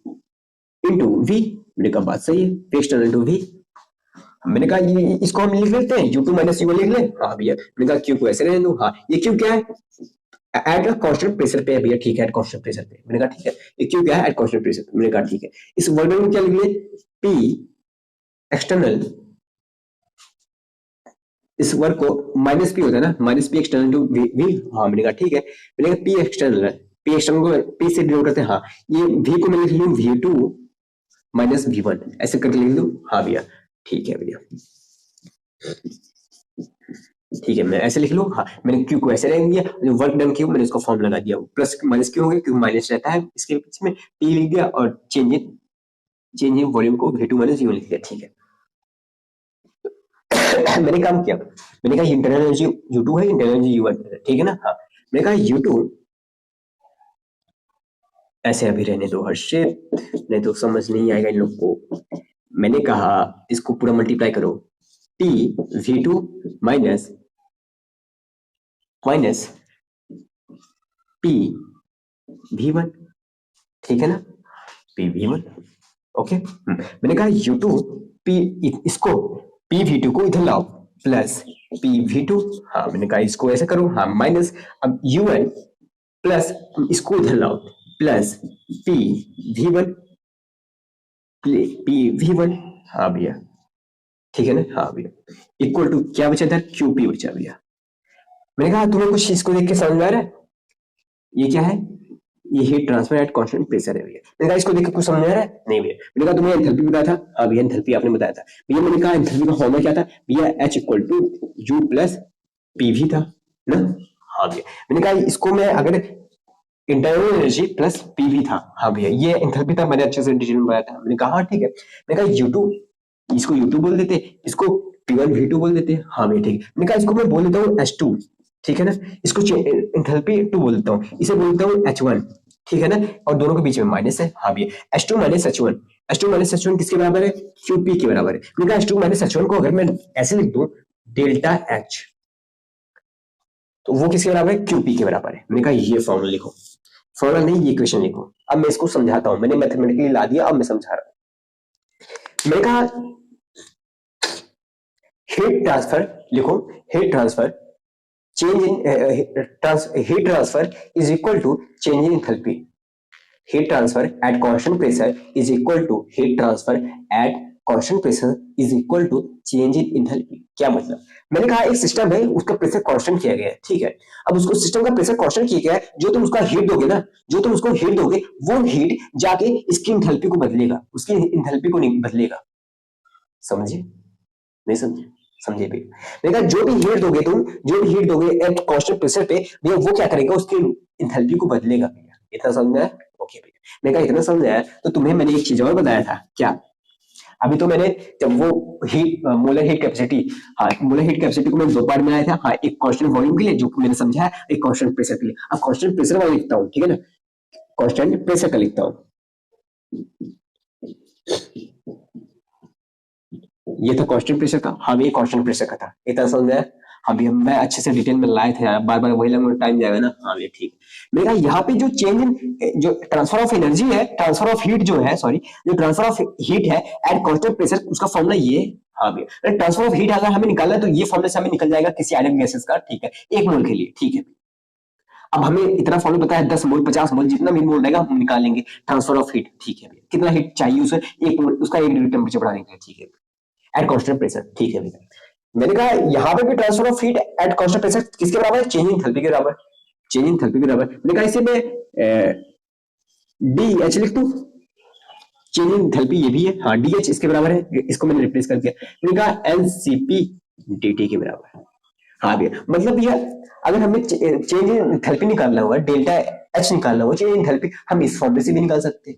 इनटू V। मैंने कहा बात सही है, P एक्सटर्नल इनटू V। मैंने कहा ये इसको हम लिख लेते हैं U2 माइनस U1 लिख लें, हाँ भैया। मैंने कहा Q को ऐसे रहने दो, हाँ ये Q क्या है, एट अ कांस्टेंट प्रेशर पे है भैया, ठीक है एट कांस्टेंट प्रेशर पे। मैंने कहा ठीक है ये Q क्या है, एट कांस्टेंट प्रेशर। मैंने कहा ठीक है, इस वर्क डन में क्या लिख ले, P एक्सटर्नल, इस वर्क को माइनस पी होता है ना, minus p external to v, हाँ मैंने कहा ठीक है। मैंने कहा पी एक्सटर्नल है, पी एक्सटर्नल को पी से डिनोट करते हैं, हाँ ये वी को मैं लिख लूं V2 माइनस V1 ऐसे करके लिख लूं, हाँ भैया ठीक है भैया, ठीक है मैं ऐसे लिख लूं, हाँ मैंने क्यू को ऐसे रख दिया, जो वर्क डन किया मैंने उसको फॉर्म लगा दिया, प्लस माइनस क्यों हो गया क्योंकि माइनस रहता है इसके बीच में, पी लिख दिया और चेंज इन वॉल्यूम को V2 माइनस V1 लिख दिया, ठीक है। मैंने काम किया, मैंने कहा इंटरनल एनर्जी U2 है, इंटरनल एनर्जी U1 है, ठीक है ना, हाँ मैंने कहा U2 ऐसे अभी रहने दो हर्षित, नहीं तो समझ नहीं आएगा इन लोग को। मैंने कहा इसको पूरा मल्टीप्लाई करो, P V2 minus P V1, ठीक है ना, P V1 ओके। मैंने कहा U2 P इसको P V2 को इधर लाओ प्लस P V2, हाँ मैंने कहा इसको ऐसे करो, हाँ माइनस अब U1 प्लस इसको इधर लाओ प्लस P V1, हाँ भैया ठीक है ना, हाँ भैया इक्वल टू क्या बचा इधर QP बचा भैया। मैंने कहा तुम्हें कुछ इसको देख के समझ में आ रहा है, ये क्या है, ये heat transfer at constant pressure है भैया। मैंने कहा इसको देख के कुछ समझ में आ रहा है, नहीं भैया। मैंने कहा तुम्हें एंथैल्पी बताया था, हाँ भैया एंथैल्पी आपने बताया था भैया। मैंने कहा एंथैल्पी का फॉर्मूला क्या था भैया, H equal to U plus PV था ना, हाँ भैया। मैंने कहा इसको मैं अगर इंटरनल एनर्जी प्लस PV था, हाँ भैया ये एंथैल्पी था, मैंने अच्छे से डिटेल में बताया था। मैंने कहा हाँ ठीक है, मैंने कहा U2 इसको U2 बोल देते, इसको P1 V2 बोल देते, हाँ भैया ठीक है। मैंने कहा इसको मैं बोल देता हूँ H2, ठीक है ना, इसको एंथैल्पी 2 बोल देता हूँ, इसे बोलता हूँ H1, ठीक है ना, और दोनों के बीच में माइनस है, हाँ भैया H2 minus H1, H2 minus H1 किसके बराबर है, QP के बराबर है। मैंने कहा H2 माइनस H1 को अगर मैं ऐसे लिख दूं डेल्टा H, तो वो किसके बराबर है, QP के बराबर है। मैंने कहा ये फॉर्मूला लिखो, फॉर्मूला नहीं ये इक्वेशन लिखो। अब मैं इसको समझाता हूं, मैंने मैथमेटिकली ला दिया, अब मैं समझा रहा हूं। मैंने कहा हीट ट्रांसफर, लिखो heat transfer, change in heat transfer is equal to change in enthalpy. heat transfer at constant pressure is equal to heat transfer at constant pressure is equal to change in enthalpy। क्या मतलब? मैंने कहा एक सिस्टम है, उसका प्रेशर कांस्टेंट किया गया है, ठीक है। अब उसको सिस्टम का प्रेशर कांस्टेंट किया गया है, जो तुम उसका हीट दोगे ना, जो तुम उसको हीट दोगे, वो हीट जाके इसकी इंथैल्पी को बदलेगा, उसकी इंथैल्पी को नहीं बदलेगा। समझे? नहीं समझे? समझे भी? मैंने कहा जो भी हीट दोगे तुम, जो भी हीट दोगे एट कांस्टेंट प्रेशर पे, भैया वो क्या करेगा, उसकी इंथैल्पी को बदलेगा भैया। इतना समझ में? ओके भैया, मैंने कहा इतना समझ आया तो तुम्हें मैंने एक चीज और बताया था। क्या? अभी तो मैंने जब वो हीट मोलर हीट कैपेसिटी, हाँ मोलर हीट कैपेसिटी को मैंने दो पार्ट में लाया था। हाँ, एक कांस्टेंट वॉल्यूम के लिए जो मैंने समझा है, एक कांस्टेंट प्रेशर के लिए। अब कांस्टेंट प्रेशर वाला लिखता हूँ, ठीक है ना, कांस्टेंट प्रेशर का लिखता हूँ। ये था कांस्टेंट प्रेशर का, हाँ ये कांस्टेंट प्रेशर का था। इतना समझ में आया? हाँ भैया मैं अच्छे से डिटेल में लाए थे यार, बार बार वही लंबा टाइम जाएगा ना। हाँ ये ठीक। मेरा यहाँ पे जो चेंज इन जो ट्रांसफर ऑफ एनर्जी है, ट्रांसफर ऑफ हीट जो है, सॉरी जो ट्रांसफर ऑफ हीट है एट कांस्टेंट प्रेशर, उसका फॉर्मूला ये। हाँ भैया ट्रांसफर ऑफ हीट अगर हमें निकालना है तो ये फॉर्मूला से हमें निकल जाएगा किसी आयरन गैसेस का, ठीक है, 1 मोल के लिए, ठीक है। अब हमें इतना फॉर्मूला पता है, 10 मोल 50 मोल जितना भी मोल रहेगा हम निकाल लेंगे ट्रांसफर ऑफ हीट, ठीक है भैया। कितना हीट चाहिए उसे, 1 मोल, उसका 1 डिग्री टेम्परेचर बढ़ा देंगे, ठीक है, एट कांस्टेंट प्रेशर, ठीक है भैया। मैंने कहा यहाँ पे भी transfer of heat at constant pressure किसके बराबर है, चेंज इन एंथैल्पी के बराबर, चेंज इन एंथैल्पी के बराबर। मैंने कहा इसे मैं डी एच लिख दूं, चेंज इन एंथैल्पी ये भी है, हाँ डी एच इसके बराबर है, इसको मैंने रिप्लेस कर दिया। मैंने कहा एनसीपी डी के बराबर है। हाँ भैया मतलब भैया अगर हमें चेंज इन एंथैल्पी निकालना होगा, डेल्टा एच निकालना होगा, चेंज इन एंथैल्पी हम इस फॉर्मूले से भी निकाल सकते हैं।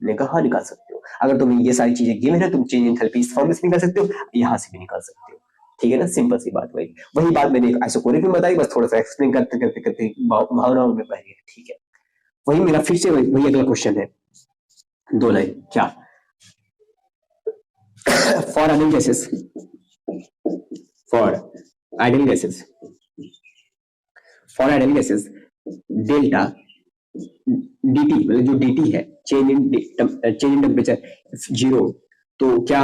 मैंने कहा हाँ निकाल सकते हो, अगर तुम्हें ये सारी चीजें गिवन है तुम चेंज इन एंथैल्पी इस फॉर्मूले से निकाल सकते हो, यहाँ से भी निकाल सकते हो, ठीक है ना। सिंपल सी बात, वही बात मैंने आइसोकोरिक में बताई, बस थोड़ा सा एक्सप्लेन करते करते करते भावनाओं में बह गए, ठीक है। वही मेरा फिर से वही अगला क्वेश्चन है, 2 लाइन। क्या? For ideal gases, for ideal gases, for ideal gases delta dt, मतलब जो dt है चेंज इन टेम्परेचर 0, तो क्या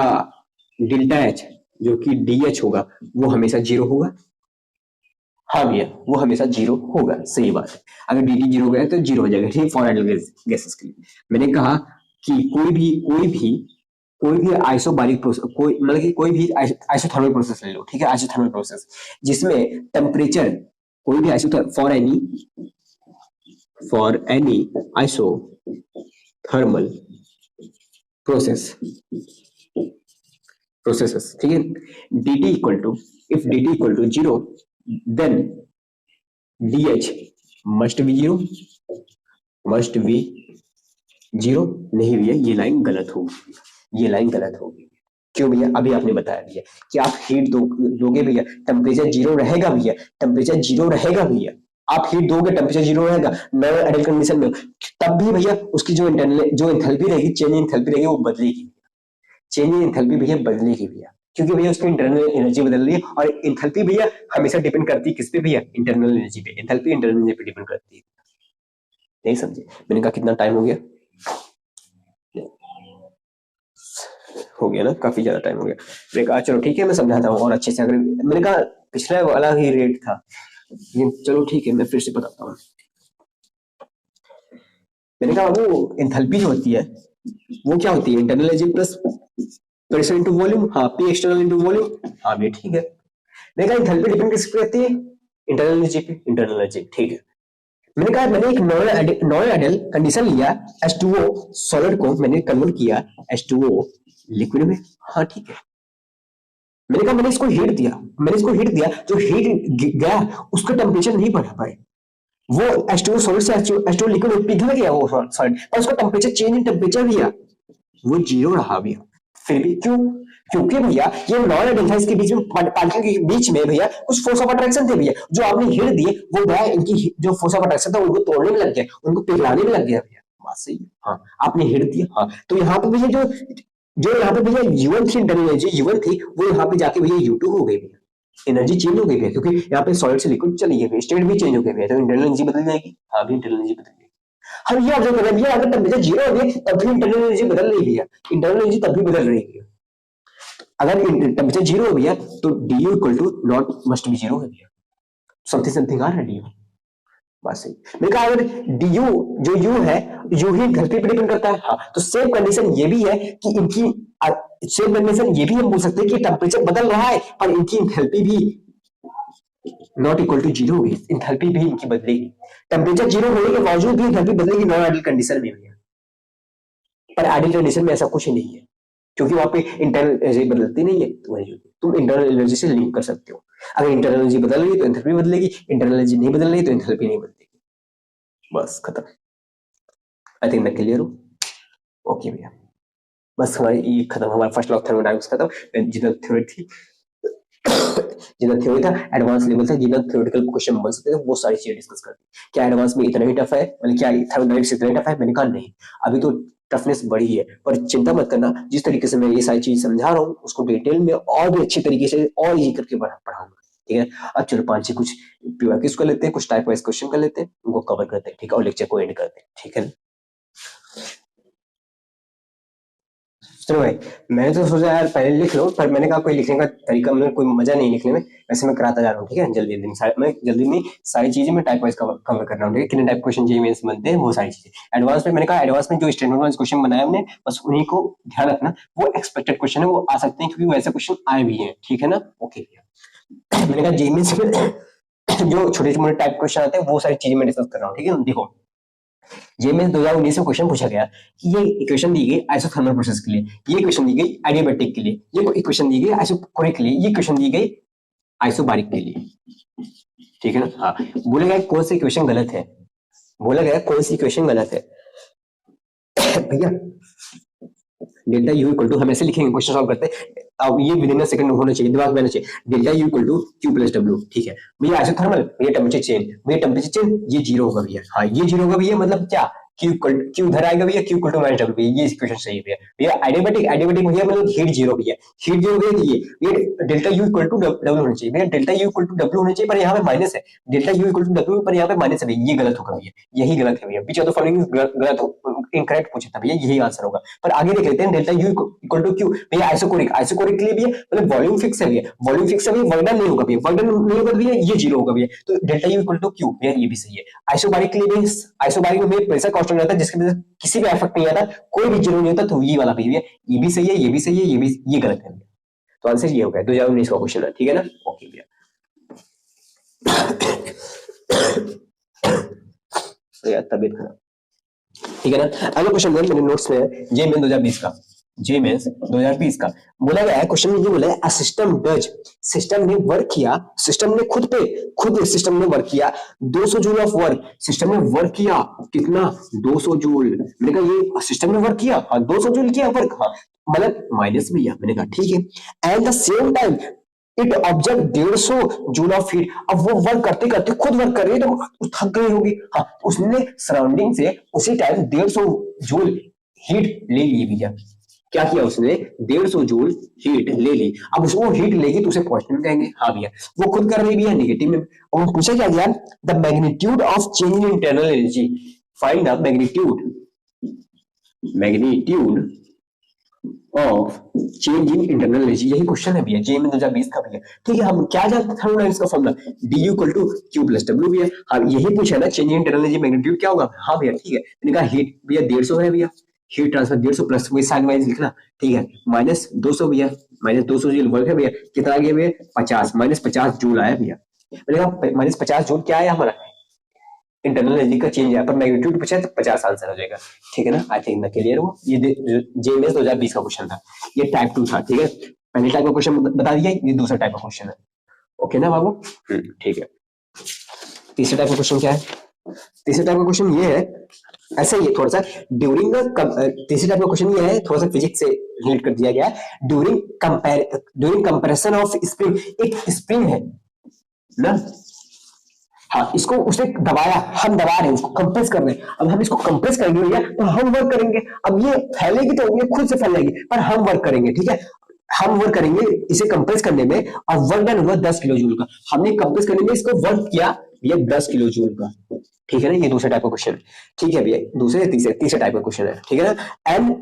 डेल्टा एच जो कि डी होगा वो हमेशा 0 होगा? हाँ भैया वो हमेशा 0 होगा, सही बात है। अगर डी टी 0 गया तो 0 हो जाएगा, ठीक। फॉर आइडियल गैसेस के लिए मैंने कहा कि कोई भी आइसोबारिक प्रोसेस, कोई मतलब कि कोई भी आइसोथर्मल प्रोसेस ले लो, ठीक है, आइसोथर्मल प्रोसेस जिसमें टेम्परेचर कोई भी isothermal for any isothermal processes, ठीक है, dt equal to, if dt equal to 0 then dh must be 0, must be 0। नहीं भैया ये लाइन गलत होगी, ये लाइन गलत होगी। क्यों भैया? अभी आपने बताया भैया कि आप हीट दोगे भैया, टेम्परेचर 0 रहेगा भैया, टेम्परेचर 0 रहेगा भैया। आप हीट दोगे टेम्परेचर 0 रहेगा नॉन आइडियल कंडीशन में, तब भी भैया उसकी जो इंटरनल जो एंथैल्पी रहेगी, चेंज इन एंथैल्पी रहेगी, वो बदलेगी, चेंज इन एंथैल्पी भैया बदलेगी भैया, क्योंकि भैया उसकी इंटरनल एनर्जी बदल रही है। और एंथैल्पी भैया हमेशा डिपेंड करती है किस पे भैया? इंटरनल एनर्जी पे। एंथैल्पी इंटरनल एनर्जी पे डिपेंड करती है। नहीं समझे? मैंने कहा कितना टाइम हो गया? हो गया ना, काफी ज्यादा टाइम हो गया। मैंने कहा चलो ठीक है मैं समझाता हूँ और अच्छे से। अगर मैंने कहा पिछला वाला ही रेट था, लेकिन चलो ठीक है मैं फिर से बताता हूँ। मैंने कहा वो एंथैल्पी जो होती है वो क्या होती है? Internal energy plus pressure into volume, हाँ पी एक्सटर्नल इनटू वॉल्यूम। हाँ भी ठीक है। मैंने कहा एंथैल्पी डिपेंड किस पे करती है? इंटरनल एनर्जी पे, इंटरनल एनर्जी, ठीक है। मैंने कहा मैंने एक नॉन आइडियल कंडीशन लिया, H2O सॉलिड को मैंने कन्वर्ट किया H2O लिक्विड में, हाँ ठीक है। मैंने कहा मैंने इसको हीट दिया, जो हीट गया उसका टेम्परेचर नहीं बढ़ा पाए, वो H2O सॉलिड से H2O लिक्विड में पिघल गया वो सॉलिड, पर उसका टेम्परेचर चेंज इन टेम्परेचर भैया वो 0 रहा भैया। फिर भी क्यों? क्योंकि भैया ये नॉन आइडियल था, इसके बीच में पार्टिकल के बीच में भैया कुछ फोर्स ऑफ अट्रैक्शन थे भैया, जो आपने हीट दिए वो गया, इनकी जो फोर्स ऑफ अट्रैक्शन था उनको तोड़ने में लग गया, उनको पिघलाने में लग गया भैया। बात सही है, हाँ आपने हीट दिया, हाँ तो यहाँ पे भैया जो यहाँ पे भैया U1 थी, इंटरनल एनर्जी U1 थी, वो यहाँ पे जाके भैया U2 हो गई भैया, एनर्जी चेंज हो गई भैया, क्योंकि यहाँ पे सॉलिड से लिक्विड चली गई, स्टेट भी चेंज हो गई भैया, तो इंटरनल एनर्जी बदल जाएगी। हाँ भी इंटरनल एनर्जी बदल जाएगी। हम ये ऑब्जर्व कर रहे हैं भैया, अगर टेम्परेचर जीरो हो गया तब भी इंटरनल एनर्जी बदल रही है, इंटरनल एनर्जी तब भी बदल रही है। अगर टेम्परेचर जीरो हो गया तो d u equal to not must be zero हो गया, समथिंग समथिंग आ रहा है डी यू। बस सही। मैंने कहा अगर डी यू जो यू है, यू ही धरती पर डिपेंड करता है। हाँ, तो सेम कंडीशन ये भी है कि इनकी सेम कंडीशन ये भी हम बोल सकते हैं कि टेम्परेचर बदल रहा है पर इनकी इंथैल्पी भी नॉट इक्वल टू जीरो होगी, इंथैल्पी भी इनकी बदलेगी। टेम्परेचर जीरो होने के बावजूद भी इंथैल्पी बदलेगी नॉन आइडियल कंडीशन में हुई है, पर आइडियल कंडीशन में ऐसा कुछ नहीं है क्योंकि वहां पे इंटरनल एनर्जी बदलती नहीं है। तो वही तुम इंटरनल एनर्जी से लिंक कर सकते हो, अगर इंटरनल एनर्जी बदल रही है तो एंथैल्पी बदलेगी, इंटरनल एनर्जी नहीं बदल रही तो एंथैल्पी नहीं बदलेगी। बस खत्म। आई थिंक मैं क्लियर हूं। ओके भैया, बस हमारी ये खत्म, हमारा फर्स्ट लॉ थर्मोडायनामिक्स खत्म। जितना थ्योरी थी जितना थ्योरी था एडवांस लेवल था, जितना थ्योरेटिकल क्वेश्चन बन सकते थे वो सारी चीजें डिस्कस कर दी। क्या एडवांस में इतना ही टफ है, मतलब क्या थर्मोडायनामिक्स इतना टफ है? मैंने कहा नहीं, अभी तो टफनेस बढ़ी है, पर चिंता मत करना, जिस तरीके से मैं ये सारी चीज समझा रहा हूँ उसको डिटेल में और भी अच्छी तरीके से और इजी करके पढ़ाऊंगा। ठीक है, अब चलो 5 कुछ पीवाईक्यूज कर लेते हैं, कुछ टाइप वाइज क्वेश्चन कर लेते हैं, उनको कवर करते हैं। ठीक है, और लेक्चर को एंड करते हैं। ठीक है, चलो भाई, मैंने तो सोचा यार पहले लिख लो, पर मैंने कहा कोई लिखने का तरीका, मतलब कोई मजा नहीं लिखने में, वैसे मैं कराता जा रहा हूँ। ठीक है, जल्दी मैं जल्दी में सारी चीजें मैं टाइप वाइज कवर कर रहा हूँ। ठीक है, कितने टाइप क्वेश्चन जेईई मेंस बनते हैं वो सारी चीजें। एडवांस में मैंने कहा एडवांस में जो स्टैंडर्ड वाइज क्वेश्चन बनाया हमने, बस उन्हीं को ध्यान रखना, वो एक्सपेक्टेड क्वेश्चन है, वो आ सकते हैं क्योंकि वैसे क्वेश्चन आए भी हैं। ठीक है ना, ओके। मैंने कहा जेईई मेंस में जो छोटे मोटे टाइप क्वेश्चन आते हैं वो सारी चीजें मैं डिस्कस कर रहा हूँ। ठीक है, देखो ये में 2019 में क्वेश्चन पूछा गया कि ये इक्वेशन दी गई आइसोथर्मल प्रोसेस के लिए, ये इक्वेशन दी गई एडियाबैटिक के लिए, ये इक्वेशन दी गई आइसोकोरिक के लिए, ये इक्वेशन दी गई आइसोबारिक के लिए। ठीक है ना, हाँ, बोला गया कौन सी इक्वेशन गलत है, बोला गया कौन सी इक्वेशन गलत है भैया। डेल्टा यू इक्वल टू हम ऐसे लिखेंगे, क्वेश्चन सॉल्व करते हैं। अब ये विद इन अ सेकंड होना चाहिए, दिमाग में आना चाहिए। Delta you equal to Q plus डब्ल्यू। ठीक है भैया, आइसोथर्मल, भैया टेम्परेचर चेंज, भैया टेम्परेचर चेंज, ये जीरो होगा भैया। हाँ, ये जीरो होगा भैया, मतलब क्या, क्यू उधर आएगा भैया, क्यू इक्वल टू माइनस डब्ल्यू, ये इक्वेशन सही है भैया। भैया एडियाबैटिक भैया मतलब हीट जीरो भैया, हीट जीरो भैया, ये डेल्टा यू इक्वल टू डब्ल्यू होना चाहिए भैया, डेल्टा यू इक्वल टू डब्ल्यू होना चाहिए, पर यहाँ पे माइनस है। डेल्टा यू इक्वल टू डब्ल्यू पर यहाँ पे माइनस है भैया, ये गलत होगा भैया, यही गलत है भैया। बीच ऑफ द फॉलोइंग गलत हो, इनकरेक्ट पूछा था भैया, यही आंसर होगा। पर आगे देख लेते हैं, delta you equal to q भैया, आइसोकोरिक के लिए भी मतलब वॉल्यूम फिक्स है भैया, वॉल्यूम फिक्स है भैया, वर्डन नहीं होगा भैया, वर्डन नहीं होगा भैया, ये जीरो होगा भैया, तो delta you equal to q भैया, ये भी सही है। आइसोबारिक के लिए भी, आइसोबारिक में प्रेशर कांस्टेंट रहता है जिसकी वजह से किसी भी इफेक्ट नहीं आता, कोई भी जीरो नहीं होता, तो ये वाला भैया ये भी सही है, ये भी सही है, ये भी, ये गलत है भैया। तो आंसर ये हो गया 2019 का क्वेश्चन है। ठीक है ना, ओके भैया। यार तबीयत खराब। ठीक है ना, अगला क्वेश्चन मेरे नोट्स में है, जेईई मेंस 2020 का, जेईई मेंस 2020 का बोला गया है, क्वेश्चन में ये बोला है, अ सिस्टम डज, सिस्टम ने वर्क किया, सिस्टम ने खुद सिस्टम ने वर्क किया 200 जूल ऑफ वर्क, सिस्टम ने वर्क किया कितना, 200 जूल। मैंने कहा ये सिस्टम ने वर्क किया, हाँ 200 जूल किया वर्क, हाँ मतलब माइनस में किया। मैंने कहा ठीक है, at the same time it observe 150 joule of heat. अब वो वर्क करते करते खुद वर्क कर रही है तो थक गई होगी, हाँ, उसने सराउंडिंग से उसी टाइम 150 जूल हीट ले ली भैया। क्या किया उसने, 150 जूल हीट ले ली। अब उसको हीट लेगी तो उसे पॉजिटिव में कहेंगे, हाँ भैया वो खुद कर रही भैया नेगेटिव में। और पूछा क्या गया, the magnitude of change in internal energy, find the magnitude of change in internal energy, यही क्वेश्चन है भैया, जेईई में 2020 का भैया। ठीक है, हम क्या जानते हैं थर्मोडायनामिक्स का formula, d u equal to Q plus डब्ल्यू भैया। हाँ यही पूछा ना, change in internal energy magnitude क्या होगा, हाँ भैया ठीक है। मैंने कहा हीट भैया 150 है भैया, हीट ट्रांसफर 150 प्लस वही साइन वाइज लिखना, ठीक है, माइनस 200 भैया, माइनस 200 जूल वर्क है भैया, कितना आ गया भैया 50, माइनस 50 जूल आया भैया। मैंने कहा माइनस 50 जूल क्या आया हमारा, इंटरनल एनर्जी का चेंज है, पर मैग्नीट्यूड पूछा तो 50 आंसर हो जाएगा। ठीक है ना, आई थिंक मैं क्लियर हूँ। ये जेईई मेंस 2020 का क्वेश्चन था, ये टाइप 2 था। ठीक है, पहले टाइप का क्वेश्चन बता दिया, ये दूसरा टाइप का क्वेश्चन है। ओके ना बाबू, ठीक है। तीसरे टाइप का क्वेश्चन क्या है, तीसरे टाइप का क्वेश्चन ये है, ऐसा ही थोड़ा सा ड्यूरिंग तीसरे टाइप का क्वेश्चन ये है, थोड़ा सा फिजिक्स से रिलेट कर दिया गया है। ड्यूरिंग कंप्रेशन ऑफ स्प्रिंग, एक स्प्रिंग है ना, हाँ इसको उसने दबाया, हम दबा रहे हैं उसको, कंप्रेस कर रहे हैं। अब हम इसको कंप्रेस करेंगे भैया तो हम वर्क करेंगे, अब ये फैलेगी तो ये खुद से फैलेगी, पर हम वर्क करेंगे। ठीक है, हम वर्क करेंगे इसे कंप्रेस करने में, और वर्क डन हुआ 10 किलो जूल का। हमने कंप्रेस करने में इसको वर्क किया भैया 10 किलो जूल का, ठीक है ना, ये दूसरे टाइप का क्वेश्चन, ठीक है भैया, दूसरे तीसरे टाइप का क्वेश्चन है, ठीक है ना। And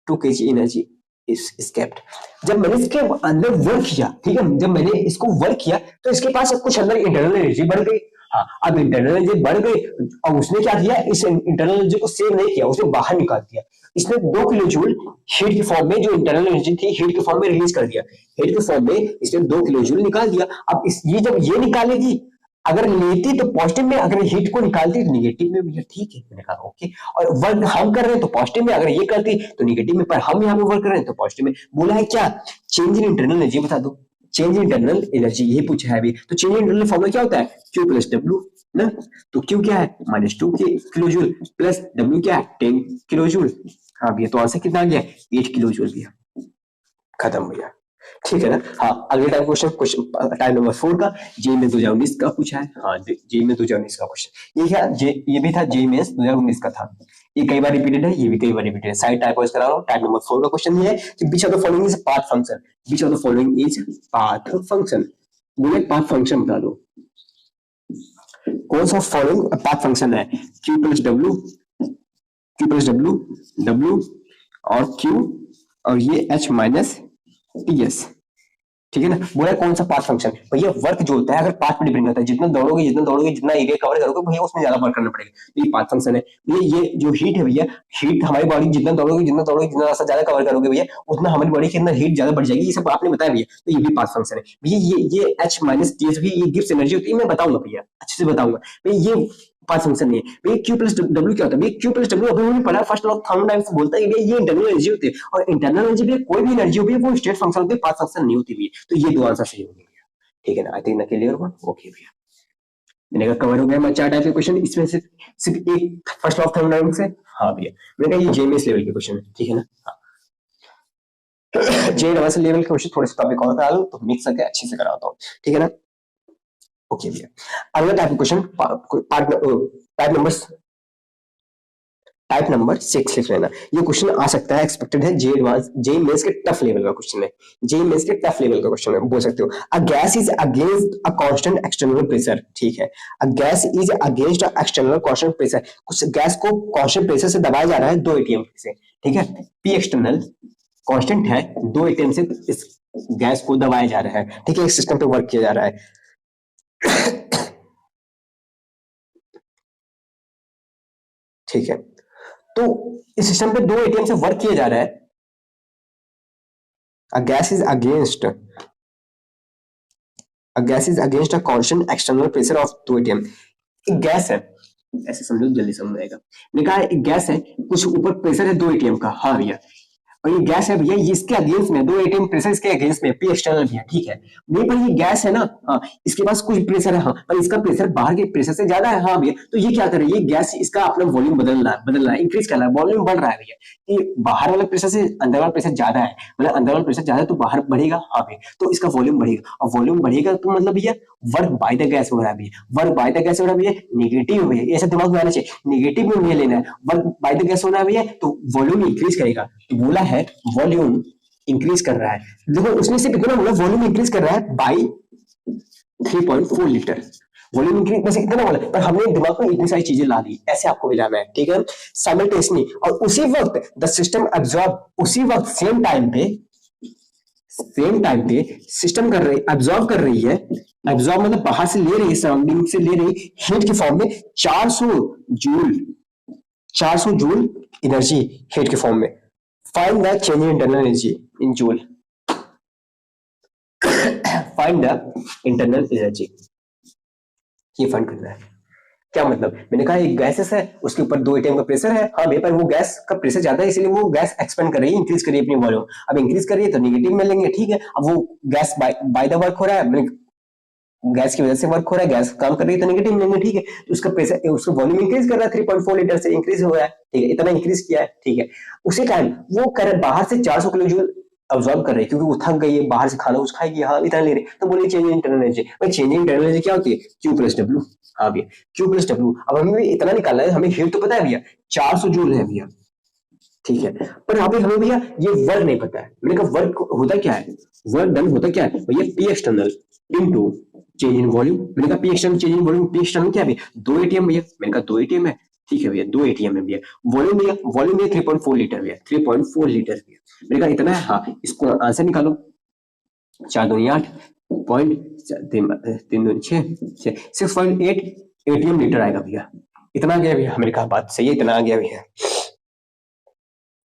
2 kg energy is kept. जब मैंने इसके अंदर वर्क किया, ठीक है, जब मैंने इसको वर्क किया तो इसके पास कुछ अंदर इंटरनल एनर्जी बढ़ गई। हाँ, अब इंटरनल एनर्जी बढ़ गई, अब उसने क्या किया, इस इंटरनल एनर्जी को सेव नहीं किया, उसने बाहर निकाल दिया। इसने 2 किलो जूल हीट के फॉर्म में, जो इंटरनल एनर्जी थी हीट के फॉर्म में रिलीज कर दिया, हीट के फॉर्म में इसने 2 किलो जूल निकाल दिया। अब ये जब ये निकालेगी, अगर लेती तो पॉजिटिव में, अगर हीट को निकालती तो निगेटिव में, भैया ठीक है, मैंने कहा ओके। और वर्क हम कर रहे हैं तो पॉजिटिव में, अगर ये करती तो निगेटिव में, पर हम यहाँ पे वर्क कर रहे हैं तो पॉजिटिव में। बोला है क्या, चेंज इन इंटरनल एनर्जी बता दो, चेंज इन इंटरनल एनर्जी यही पूछा है अभी। तो चेंज इन इंटरनल फॉर्मूला क्या होता है, Q प्लस W ना, तो Q क्या है -2 किलो जूल प्लस W क्या है 10 किलो जूल। हाँ भैया, तो आंसर कितना आ गया 8 किलो जूल भैया, खत्म भैया, ठीक है ना। हाँ, अगले टाइप क्वेश्चन टाइप नंबर 4 का, जेई में 2019 का पूछा है। हाँ, जेई में 2019 का क्वेश्चन, ये क्या, ये भी था जेई में 2019 का था, ये कई बार रिपीटेड है, ये भी कई बार रिपीटेड है। साइड टाइप वाइज करा रहा हूं। टाइप नंबर 4 का क्वेश्चन ये है कि which of the following is path function, which of the following is path function, बोले पाथ फंक्शन बता दो, कौन सा फॉलोइंग पाथ फंक्शन है, Q प्लस W W और Q और ये H माइनस TS, ठीक है ना। बोला कौन सा पाथ फंक्शन, भैया वर्क जो होता है अगर पाथ पे डिपेंड करता है, जितना दौड़ोगे जितना एरिया कवर करोगे भैया उसमें ज्यादा वर्क करना पड़ेगा, ये पाथ फंक्शन है भैया। ये जो हीट है भैया, हीट हमारी बॉडी जितना दौड़ोगे जितना ज्यादा कवर करोगे भैया, उतना हमारी बॉडी के अंदर हीट ज्यादा बढ़ जाएगी, ये सब आपने बताया भैया, तो ये भी पाथ फंक्शन है भैया। ये H माइनस TS भी ये गिब्स एनर्जी होती है, मैं बताऊंगा भैया, अच्छे से बताऊंगा भैया, ये पाथ फंक्शन नहीं है भैया। Q प्लस W क्या होता है भैया, Q प्लस W अभी हमने पढ़ा फर्स्ट लॉ थर्मोडायनामिक्स बोलता है कि ये इंटरनल एनर्जी होती है, और इंटरनल एनर्जी भी कोई भी एनर्जी हो वो स्टेट फंक्शन होती है, पाथ फंक्शन नहीं होती भैया। तो ये दो आंसर सही होंगे भैया, ठीक है ना। आई थिंक ना क्लियर हुआ, ओके भैया, मैंने कहा कवर हो गया हमारे 4 टाइप के क्वेश्चन, इसमें से सिर्फ एक फर्स्ट लॉ ऑफ थर्मोडायनामिक्स है। हाँ भैया, मैंने कहा ये जेएमएस लेवल के क्वेश्चन है, ठीक है ना। हाँ, जे एडवांस लेवल के क्वेश्चन थोड़े से टॉपिक और करा लो तो मिक्स करके अच्छे से कराता हूँ, ठीक है ना, ओके भैया। अगला टाइप का क्वेश्चन टाइप नंबर 6 लिख लेना। ये क्वेश्चन आ सकता है, एक्सपेक्टेड है, जे एडवांस जे मेंस के टफ लेवल का क्वेश्चन है, जे मेंस के टफ लेवल का क्वेश्चन है, बोल सकते हो। A gas is against a constant external pressure, ठीक है, a gas is against a external constant pressure, कुछ गैस को कांस्टेंट प्रेशर से दबाया जा रहा है 2 एटीएम से, ठीक है, पी एक्सटर्नल कांस्टेंट है, 2 एटीएम से इस गैस को दबाया जा रहा है, ठीक है, एक सिस्टम पे वर्क किया जा रहा है। ठीक है, तो इस सिस्टम पे 2 एटीएम से वर्क किया जा रहा है। A gas is against a constant external pressure of 2 atm। एक गैस है, ऐसे समझो जल्दी समझ आएगा। मैंने कहा एक गैस है, कुछ ऊपर प्रेशर है 2 एटीएम का, हाँ भैया, और ये गैस है भैया, ये इसके अगेंस्ट में 2 एटीएम प्रेशर इसके अगेंस्ट में, पी एक्सटर्नल भैया, ठीक है। नहीं पर ये गैस है ना, हाँ, इसके पास कुछ प्रेशर है, हाँ, पर इसका प्रेशर बाहर के प्रेशर से ज्यादा है, हाँ भैया। तो ये क्या कर रही है, ये गैस इसका अपना वॉल्यूम बदल रहा है, इंक्रीज कर रहा है, वॉल्यूम बढ़ रहा है भैया। ये बाहर वाला प्रेशर से अंदर वाला प्रेशर ज्यादा है, मतलब अंदर वाला प्रेशर ज्यादा है तो बाहर बढ़ेगा, हाँ भैया, तो इसका वॉल्यूम बढ़ेगा, और वॉल्यूम बढ़ेगा तो मतलब भैया वर्क बाय द गैस हो रहा है भैया, वर्क बाय द गैस हो रहा है भैया, नेगेटिव है भैया, ऐसा दिमाग में आना चाहिए, नेगेटिव में नहीं लेना है, वर्क बाय द गैस होना है भैया, तो वॉल्यूम इंक्रीज करेगा। तो बोला है वॉल्यूम इंक्रीज कर रहा है, देखो उसमें से कितना बोला, वॉल्यूम इंक्रीज कर रहा है बाई 3.4 लीटर, वॉल्यूम इंक्रीज बस इतना बोला, पर हमने दिमाग में इतनी सारी चीजें ला दी, ऐसे आपको भी लाना है, ठीक है, साइमल्टेनियसली। और उसी वक्त द सिस्टम एब्जॉर्ब, उसी वक्त सेम टाइम पे सिस्टम कर रही, एब्जॉर्ब कर रही है, एब्जॉर्ब मतलब बाहर से ले रही है, सराउंडिंग से ले रही हीट के फॉर्म में 400 जूल एनर्जी हीट के फॉर्म में। Find the change in internal energy in joule. Find the internal energy. ये फाइंड करना है। क्या मतलब, मैंने कहा एक गैसेस है, उसके ऊपर 2 एटीएम का प्रेशर है, हाँ मेरे पर वो गैस का प्रेशर ज्यादा है, इसलिए वो गैस एक्सपेंड कर रही है, इंक्रीज कर रही है अपनी वॉल्यूम। अब इंक्रीज कर रही है तो नेगेटिव में लेंगे, ठीक है। अब वो गैस बाय द वर्क हो रहा है, गैस की वजह से वर्क हो रहा है, गैस काम कर रही है तो नेगेटिव लेंगे, ठीक है। तो उसका प्रेशर, उसका वॉल्यूम इंक्रीज कर रहा है, 3.4 लीटर से इंक्रीज हो रहा है, ठीक है, इतना इंक्रीज किया है, ठीक है। उसी टाइम वो कर बाहर से 400 किलो जूल अब्सॉर्ब कर रही है, क्योंकि वो थक गई है, बाहर से खाना कुछ खाएगी, हाँ इतना ले रही, तो बोले चेंज इन इंटरनल एनर्जी। भाई चेंज इन इंटरनल एनर्जी क्या होती है, Q प्लस W, हाँ भैया Q प्लस W। अब हमें इतना निकालना है, हमें हीट तो पता है भैया 400 जूल है भैया, ठीक है, पर यहाँ पे हमें भैया ये वर्क नहीं पता है। मैंने कहा वर्क होता क्या है, वर्क डन होता क्या है भैया, P external into change in volume. मैंने कहा p external change in volume, P external क्या है, 2 एटीएम भैया, मैंने कहा 2 एटीएम है, ठीक है भैया 2 एटीएम है भैया। वॉल्यूम भैया, वॉल्यूम भैया 3.4 लीटर भैया, 3.4 लीटर भैया। मैंने कहा इतना है, हाँ इसको आंसर निकालो, 4 दूनी 8 पॉइंट 3 दूनी 6 6.8 एटीएम लीटर आएगा भैया। इतना आ गया भैया, मैंने कहा बात सही है, इतना आ गया भैया,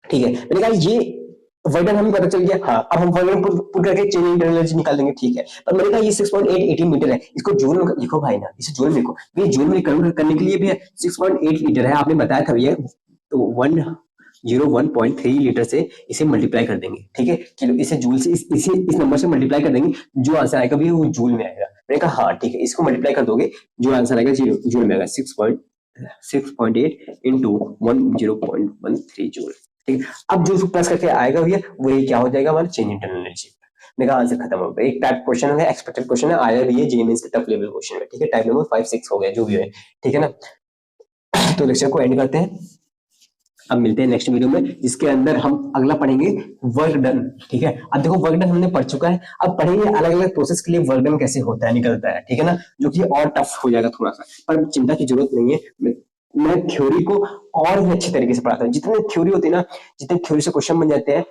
ठीक है। मैंने कहा ये वर्क डन हमें पता चल गया, हाँ अब हम वर्क पुट करके चेंज इन एनर्जी निकाल देंगे, ठीक है। पर मैंने कहा ये 6.8 मीटर है, इसको जूल में लिखो भाई ना, इसे जूल में लिखो। ये जूल में कन्वर्ट करने के लिए भी 6.8 लीटर है, आपने बताया था भैया, तो 101.3 लीटर से इसे मल्टीप्लाई कर देंगे, ठीक है। किलो इसे जूल से इस नंबर से मल्टीप्लाई कर देंगे, जो आंसर आएगा भैया वो जूल में आएगा। मैंने कहा हाँ ठीक है, इसको मल्टीप्लाई कर दोगे, जो आंसर आएगा जूल में आएगा, 6.8 इंटू 10.13 जूल, ठीक है। अब जो प्लस करके आएगा भैया वही क्या हो जाएगा हमारा चेंज इंटरनल एनर्जी। मैंने कहा आंसर खत्म हो गया। एक टाइप क्वेश्चन है, एक्सपेक्टेड क्वेश्चन है, आया भी है जेईई मेंस के टफ लेवल क्वेश्चन में, ठीक है। टाइप नंबर 5 6 हो गया जो भी है, ठीक है ना। तो लेक्चर को एंड करते हैं, अब मिलते हैं नेक्स्ट वीडियो में, जिसके अंदर हम अगला पढ़ेंगे वर्क डन, ठीक है। अब देखो वर्क डन हमने पढ़ चुका है, अब पढ़ेंगे अलग अलग प्रोसेस के लिए वर्क डन कैसे होता है, निकलता है, ठीक है ना, जो कि और टफ हो जाएगा थोड़ा सा, पर चिंता की जरूरत नहीं है। मैं थ्योरी को और भी अच्छे तरीके से पढ़ाता हूँ, जितने थ्योरी होती है ना, जितने थ्योरी से क्वेश्चन बन जाते हैं,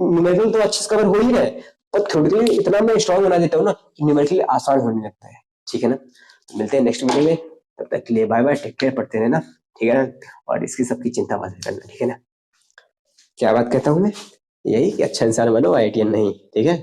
न्यूमेरिकल तो अच्छे से कवर हो ही रहा है, पर थ्योरेटिकली इतना मैं स्ट्रॉन्ग बना देता हूँ ना कि न्यूमेरिकली आसान होने लगता है, ठीक है ना। तो मिलते हैं नेक्स्ट वीडियो में, तब तक के लिए बाय बाय, टेक केयर, पढ़ते रहना, ठीक है ना, और इसकी सबकी चिंता मत करना, ठीक है ना। क्या बात कहता हूँ मैं, यही कि अच्छा इंसान बनो, आईआईटीएन नहीं, ठीक है।